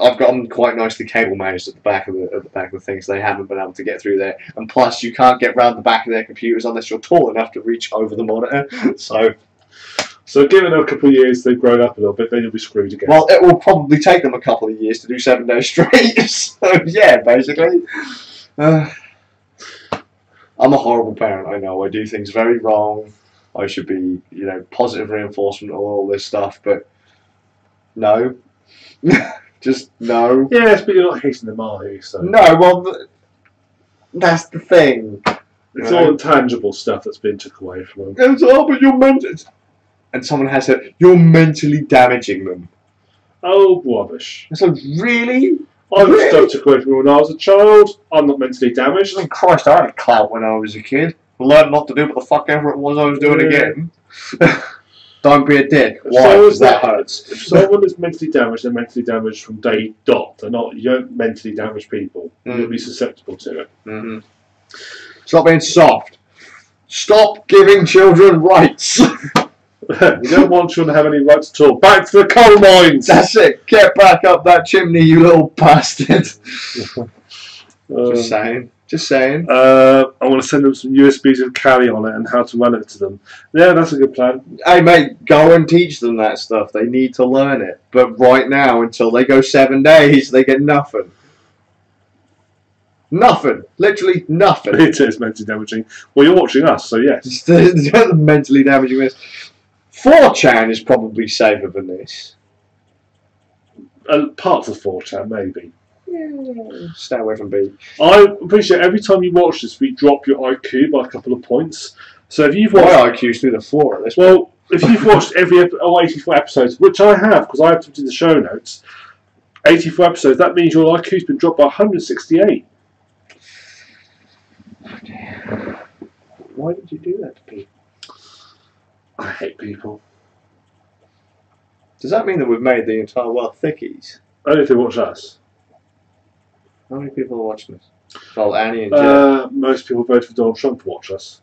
[SPEAKER 1] I've got them quite nicely cable managed at the back of the thing, so they haven't been able to get through there. And plus, you can't get round the back of their computers unless you're tall enough to reach over the monitor.
[SPEAKER 2] So given a couple of years they've grown up a little bit, then you'll be screwed again.
[SPEAKER 1] Well, it will probably take them a couple of years to do 7 days straight. So yeah, basically. I'm a horrible parent, I know. I do things very wrong. I should be, positive reinforcement of all this stuff, but no. Just no.
[SPEAKER 2] Yes, but you're not hitting them, are you? So.
[SPEAKER 1] No, well, that's the thing.
[SPEAKER 2] It's all intangible stuff that's been took away from them.
[SPEAKER 1] It's, oh, but you're and someone has said, you're mentally damaging them.
[SPEAKER 2] Oh, rubbish.
[SPEAKER 1] It's like, really?
[SPEAKER 2] I was stuff took away from me when I was a child. I'm not mentally damaged.
[SPEAKER 1] I mean, Christ, I had a clout when I was a kid. I learned not to do what the fuck ever it was I was doing again. Don't be a dick. Why? Because that hurts.
[SPEAKER 2] If someone is mentally damaged, they're mentally damaged from day dot. They're not. You don't mentally damage people. You'll be susceptible to it.
[SPEAKER 1] Stop being soft. Stop giving children rights.
[SPEAKER 2] We don't want children to have any rights at all. Back to the coal mines!
[SPEAKER 1] That's it. Get back up that chimney, you little bastard. Just saying. Just saying.
[SPEAKER 2] I want to send them some USBs with Kali on it and how to run it to them. Yeah, that's a good plan.
[SPEAKER 1] Hey, mate, go and teach them that stuff. They need to learn it. But right now, until they go 7 days, they get nothing. Nothing. Literally nothing.
[SPEAKER 2] It is mentally damaging. Well, you're watching us, so yes.
[SPEAKER 1] Mentally damaging this. 4chan is probably safer than this.
[SPEAKER 2] Parts of 4chan, maybe.
[SPEAKER 1] Yeah, stay away from B.
[SPEAKER 2] I appreciate every time you watch this, we drop your IQ by a couple of points. So if you've watched,
[SPEAKER 1] my IQ's through the floor at this point.
[SPEAKER 2] well, if you've watched every 84 episodes, which I have because I have to do the show notes, 84 episodes, that means your IQ's been dropped by 168.
[SPEAKER 1] Why did you do that to people?
[SPEAKER 2] I hate people.
[SPEAKER 1] Does that mean that we've made the entire world thickies?
[SPEAKER 2] Only if they watch us.
[SPEAKER 1] How many people are watching this? Well, Annie and Jeff.
[SPEAKER 2] Most people voted for Donald Trump to watch us.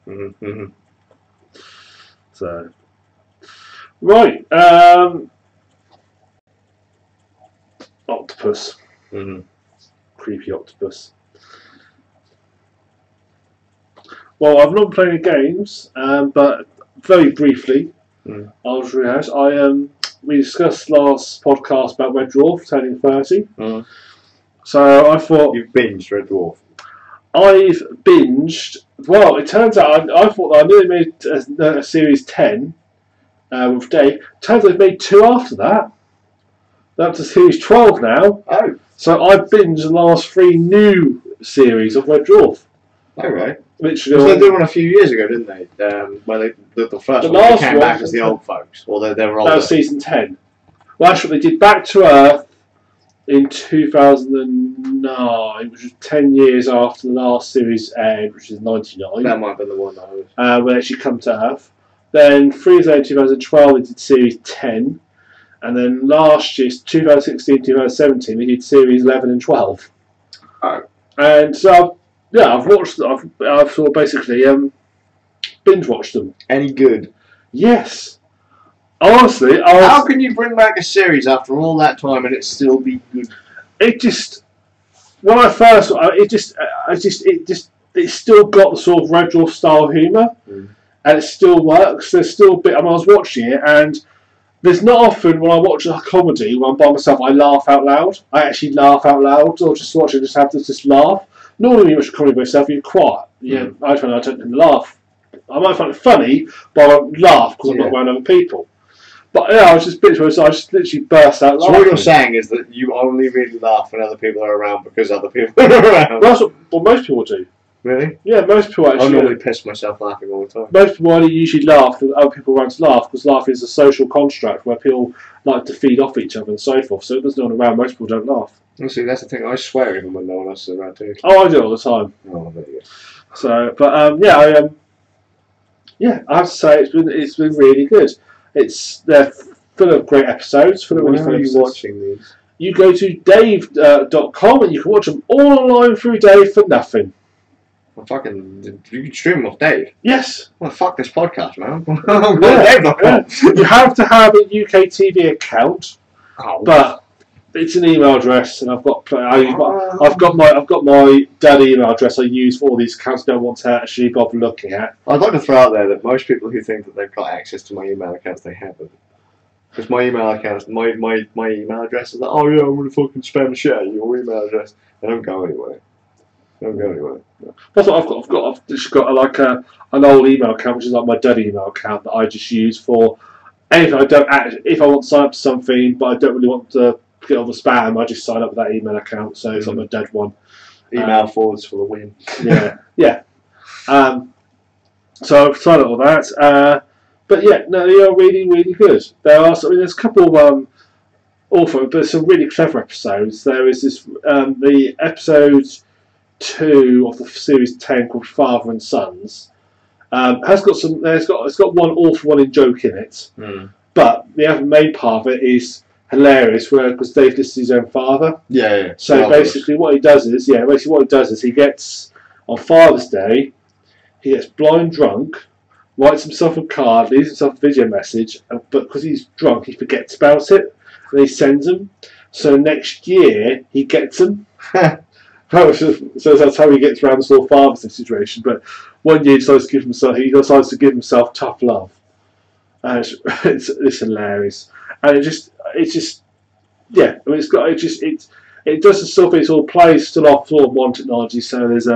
[SPEAKER 1] Mm-hmm.
[SPEAKER 2] So, right. Octopus.
[SPEAKER 1] Mm-hmm.
[SPEAKER 2] Creepy octopus. Well, I've not been playing games, but very briefly, I'll just rehash. We discussed last podcast about Red Dwarf turning 30. So I thought...
[SPEAKER 1] You've binged Red Dwarf.
[SPEAKER 2] I've binged... Well, it turns out I thought that I nearly made a series 10 with Dave. Turns out they've made 2 after that. They're up to series 12 now.
[SPEAKER 1] Oh.
[SPEAKER 2] So I binged the last 3 new series of Red Dwarf.
[SPEAKER 1] Okay.
[SPEAKER 2] Literally.
[SPEAKER 1] They did one a few years ago, didn't they? Where the first one they came back as the old folks, or they were older.
[SPEAKER 2] That was season 10. Well, actually, they did Back to Earth in 2009, which was 10 years after the last series aired, which is 99.
[SPEAKER 1] That might have been the one that was.
[SPEAKER 2] When they actually come to Earth. Then 3 years later, 2012, they did series 10. And then last year, 2016, 2017, they did series 11 and 12.
[SPEAKER 1] Oh.
[SPEAKER 2] And so, yeah, I've watched. I've sort of basically binge watched them.
[SPEAKER 1] Any good?
[SPEAKER 2] Yes. Honestly,
[SPEAKER 1] how can you bring back a series after all that time and it still be good?
[SPEAKER 2] It just when I first, it still got the sort of Red Dwarf style humour, and it still works. There's still a bit. I was watching it, and there's not often when I watch a comedy when I'm by myself, I laugh out loud. I actually laugh out loud, or just watch it, just have to just laugh. Normally, when you watch a comedy by yourself, you're quiet. Yeah, I don't laugh. I might find it funny, but I won't laugh because I'm not around other people. But yeah, I was just I just literally burst out laughing.
[SPEAKER 1] So what you're saying is that you only really laugh when other people are around because other people are around.
[SPEAKER 2] Well, that's what most people do.
[SPEAKER 1] Really?
[SPEAKER 2] Yeah, most people actually.
[SPEAKER 1] I normally piss myself laughing all the time.
[SPEAKER 2] Most people only usually laugh when other people around to laugh because laughing is a social construct where people like to feed off each other and so forth. So if there's no one around, most people don't laugh.
[SPEAKER 1] Well, see, that's the thing. I swear even when no one else is around too.
[SPEAKER 2] Oh, I do it all the time.
[SPEAKER 1] Oh, there you go.
[SPEAKER 2] So, but I have to say it's been really good. They're full of great episodes. Full of really fun episodes.
[SPEAKER 1] Where are you watching these?
[SPEAKER 2] You go to dave.com and you can watch them all online through Dave for nothing.
[SPEAKER 1] Well, fucking, you can stream them off Dave.
[SPEAKER 2] Yes.
[SPEAKER 1] Well, fuck this podcast, man.
[SPEAKER 2] Dave.com. You have to have a UK TV account, but it's an email address, and I've got my dad email address I use for all these accounts. I don't want to actually bother looking at.
[SPEAKER 1] I'd like to throw out there that most people who think that they've got access to my email accounts, they haven't. Because my email accounts, my email address is like, oh yeah, I'm gonna fucking spam the shit out of your email address. They don't go anywhere. Don't go anywhere.
[SPEAKER 2] That's what I've just got like an old email account, which is like my dad email account that I just use for anything. If I want to sign up to something, but I don't really want to get all the spam, I just sign up with that email account. So it's like my dad one.
[SPEAKER 1] Email forwards for the win.
[SPEAKER 2] Yeah. So I've tried all that. But yeah, no, they are really, really good. There's a couple of awful, but some really clever episodes. There is this the episode 2 of the series 10 called Father and Sons. It's got one awful one in joke in it, but the other main part of it is hilarious because Dave listens to his own father.
[SPEAKER 1] Yeah.
[SPEAKER 2] So basically, what he does is he gets on Father's Day, he gets blind drunk, writes himself a card, leaves himself a video message, but because he's drunk, he forgets about it, and he sends them. So next year he gets them. So that's how he gets around the sort of pharmacy situation. But one year he decides to give himself tough love, and it's hilarious. And it's just yeah. I mean, it does the stuff. It sort of plays still off sort of modern technology. So there's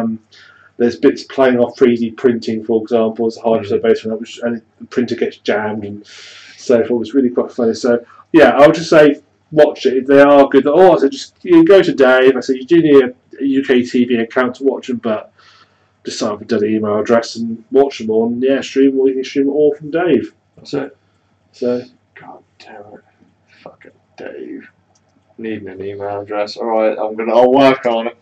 [SPEAKER 2] bits playing off 3D printing, for example, as a hard based on that, and the printer gets jammed and so forth. It's really quite funny. So yeah, I would just say watch it. They are good. So you go to Dave. I say you do need a UK TV account to watch them, but just sign up with the email address and watch them all. And yeah, stream, or you can stream it all from Dave. That's it. So
[SPEAKER 1] God damn it, fucking Dave. Needing an email address. All right, I'll work on it.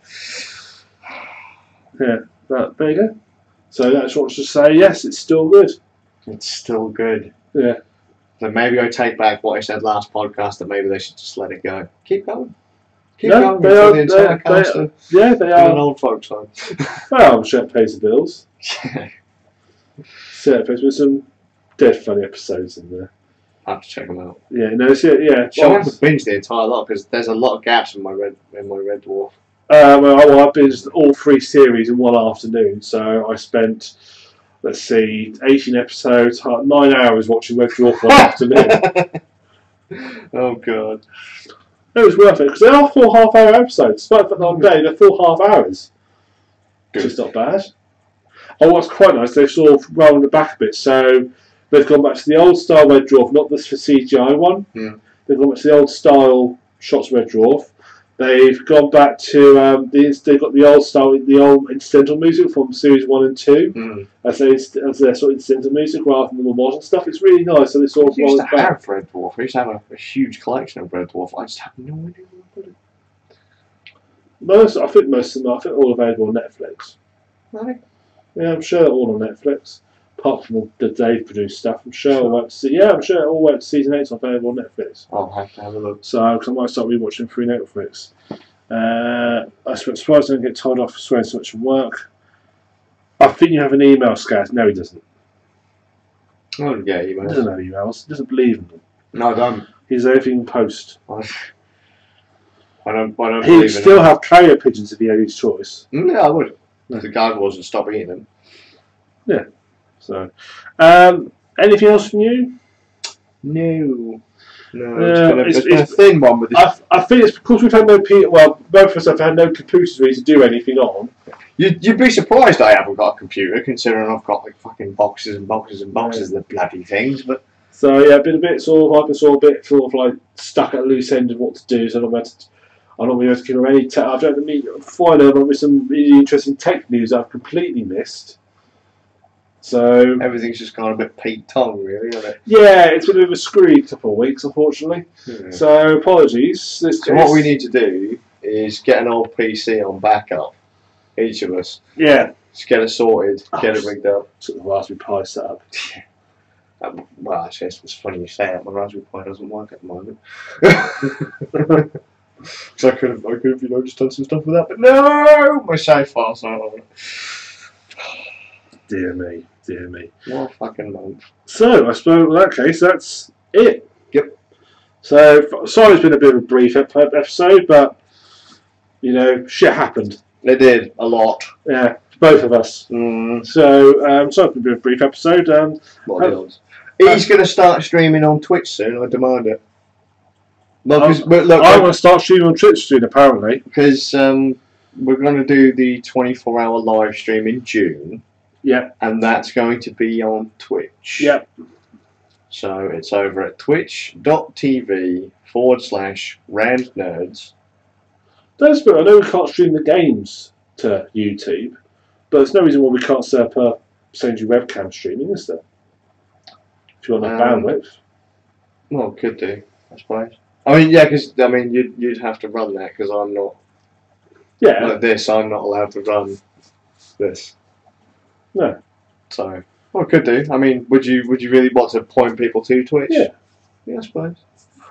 [SPEAKER 2] Yeah, but there you go. So that's what to say. Yes, it's still good.
[SPEAKER 1] It's still good.
[SPEAKER 2] Yeah.
[SPEAKER 1] So maybe I take back what I said last podcast, that maybe they should just let it go. Keep going. Keep going until the entire cast are an old folks home.
[SPEAKER 2] Well, I'm sure it pays the bills. So it pays with some dead funny episodes in there.
[SPEAKER 1] I have to check them out.
[SPEAKER 2] Yeah, no, yeah.
[SPEAKER 1] So I have to binge the entire lot because there's a lot of gaps in my Red Dwarf.
[SPEAKER 2] Well, I binged all 3 series in one afternoon, so I spent, let's see, 18 episodes, 9 hours watching Red Dwarf one afternoon.
[SPEAKER 1] Oh god.
[SPEAKER 2] It was worth it because they are 4 half-hour episodes. Despite the fact that on day they're 4 half hours. Which is not bad. Oh, what's quite nice, they've sort of rolled the back a bit. So they've gone back to the old style Red Dwarf, not the CGI one. Mm. They've gone back to the old style shots Red Dwarf. They've gone back to they've got the old style, the old incidental music from series 1 and 2 as their sort of incidental music rather than the more modern stuff. It's really nice. So they sort of
[SPEAKER 1] used to have Red Dwarf. I used to have a huge collection of Red Dwarf. I just have no idea where to put it.
[SPEAKER 2] I think most of them are. I think all available on Netflix.
[SPEAKER 1] Right.
[SPEAKER 2] Yeah, I'm sure they're all on Netflix. Apart from the Dave produced stuff, I'm sure all went to see. Yeah, I'm sure it all went to season 8 is available on Netflix.
[SPEAKER 1] I'll have to have a look.
[SPEAKER 2] So, because I might start rewatching through Netflix. I'm surprised I don't get told off for swearing so much from work. I think you have an email, Skazz. No, he doesn't.
[SPEAKER 1] I don't get emails.
[SPEAKER 2] He doesn't have emails. He doesn't believe in them.
[SPEAKER 1] No, I don't.
[SPEAKER 2] He's everything post.
[SPEAKER 1] I don't believe in
[SPEAKER 2] He'd still have carrier pigeons if he had his choice.
[SPEAKER 1] Yeah, I would. If the guy wasn't stop eating them.
[SPEAKER 2] Yeah. So, anything else from you?
[SPEAKER 1] No. It's been a thin one with this.
[SPEAKER 2] I think it's because we've had no both of us have had no computers really to do anything on.
[SPEAKER 1] You'd be surprised I haven't got a computer, considering I've got like fucking boxes and boxes and boxes of the bloody things. But
[SPEAKER 2] so yeah, I've been a bit sort of like stuck at a loose end of what to do. So I'm not really able to give any. I don't mean finally there might be some really interesting tech news I've completely missed. So
[SPEAKER 1] everything's just gone a bit Pete Tong, really, isn't it?
[SPEAKER 2] Yeah, it's been a bit of a screwy couple of weeks, unfortunately. Yeah. So apologies.
[SPEAKER 1] So what we need to do is get an old PC on backup, each of us.
[SPEAKER 2] Yeah.
[SPEAKER 1] Just get it sorted, get it rigged up.
[SPEAKER 2] Sort of Raspberry Pi set up.
[SPEAKER 1] Well, actually, it's funny you say it. My Raspberry Pi doesn't work at the moment. Because I could have, just done some stuff with that, but no, my save file's not on it.
[SPEAKER 2] Dear me, dear me.
[SPEAKER 1] What a fucking month.
[SPEAKER 2] So, I suppose in that case, that's it.
[SPEAKER 1] Yep.
[SPEAKER 2] So, sorry it's been a bit of a brief episode, but, you know, shit happened.
[SPEAKER 1] It did, a lot.
[SPEAKER 2] Yeah, both of us. So, sorry it's been a bit of a brief episode.
[SPEAKER 1] He's going to start streaming on Twitch soon, I demand it.
[SPEAKER 2] Look, I want to start streaming on Twitch soon, apparently.
[SPEAKER 1] Because we're going to do the 24-hour live stream in June.
[SPEAKER 2] Yeah.
[SPEAKER 1] And that's going to be on Twitch.
[SPEAKER 2] Yep.
[SPEAKER 1] So it's over at twitch.tv/randnerds.
[SPEAKER 2] I know we can't stream the games to YouTube, but there's no reason why we can't set up a secondary webcam streaming, is there? If you want that bandwidth.
[SPEAKER 1] Well, could do, I suppose. I mean, yeah, because you'd have to run that because I'm not.
[SPEAKER 2] Yeah.
[SPEAKER 1] Like this, I'm not allowed to run this.
[SPEAKER 2] No.
[SPEAKER 1] So, well, could do. I mean, would you really want to point people to Twitch?
[SPEAKER 2] Yeah.
[SPEAKER 1] Yeah, I suppose.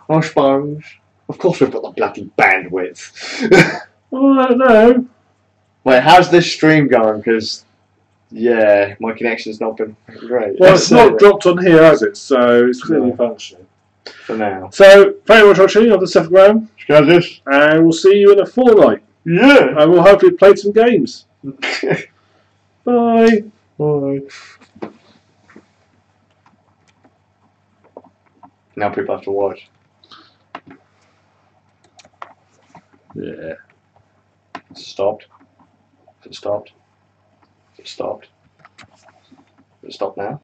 [SPEAKER 1] I suppose. Of course we've got the bloody bandwidth.
[SPEAKER 2] Well, I don't know.
[SPEAKER 1] Wait, how's this stream going? Because, yeah, my connection's not been great.
[SPEAKER 2] Well, it's not dropped on here, has it? So it's clearly functioning.
[SPEAKER 1] For now.
[SPEAKER 2] So, thank you very much for watching on the TheSuffolkRam.
[SPEAKER 1] Skazz.
[SPEAKER 2] And we'll see you in a fortnight.
[SPEAKER 1] Yeah.
[SPEAKER 2] And we'll hopefully play some games. Bye.
[SPEAKER 1] Bye. Now people have to watch.
[SPEAKER 2] Yeah.
[SPEAKER 1] Stopped. It stopped. It stopped. It stopped now.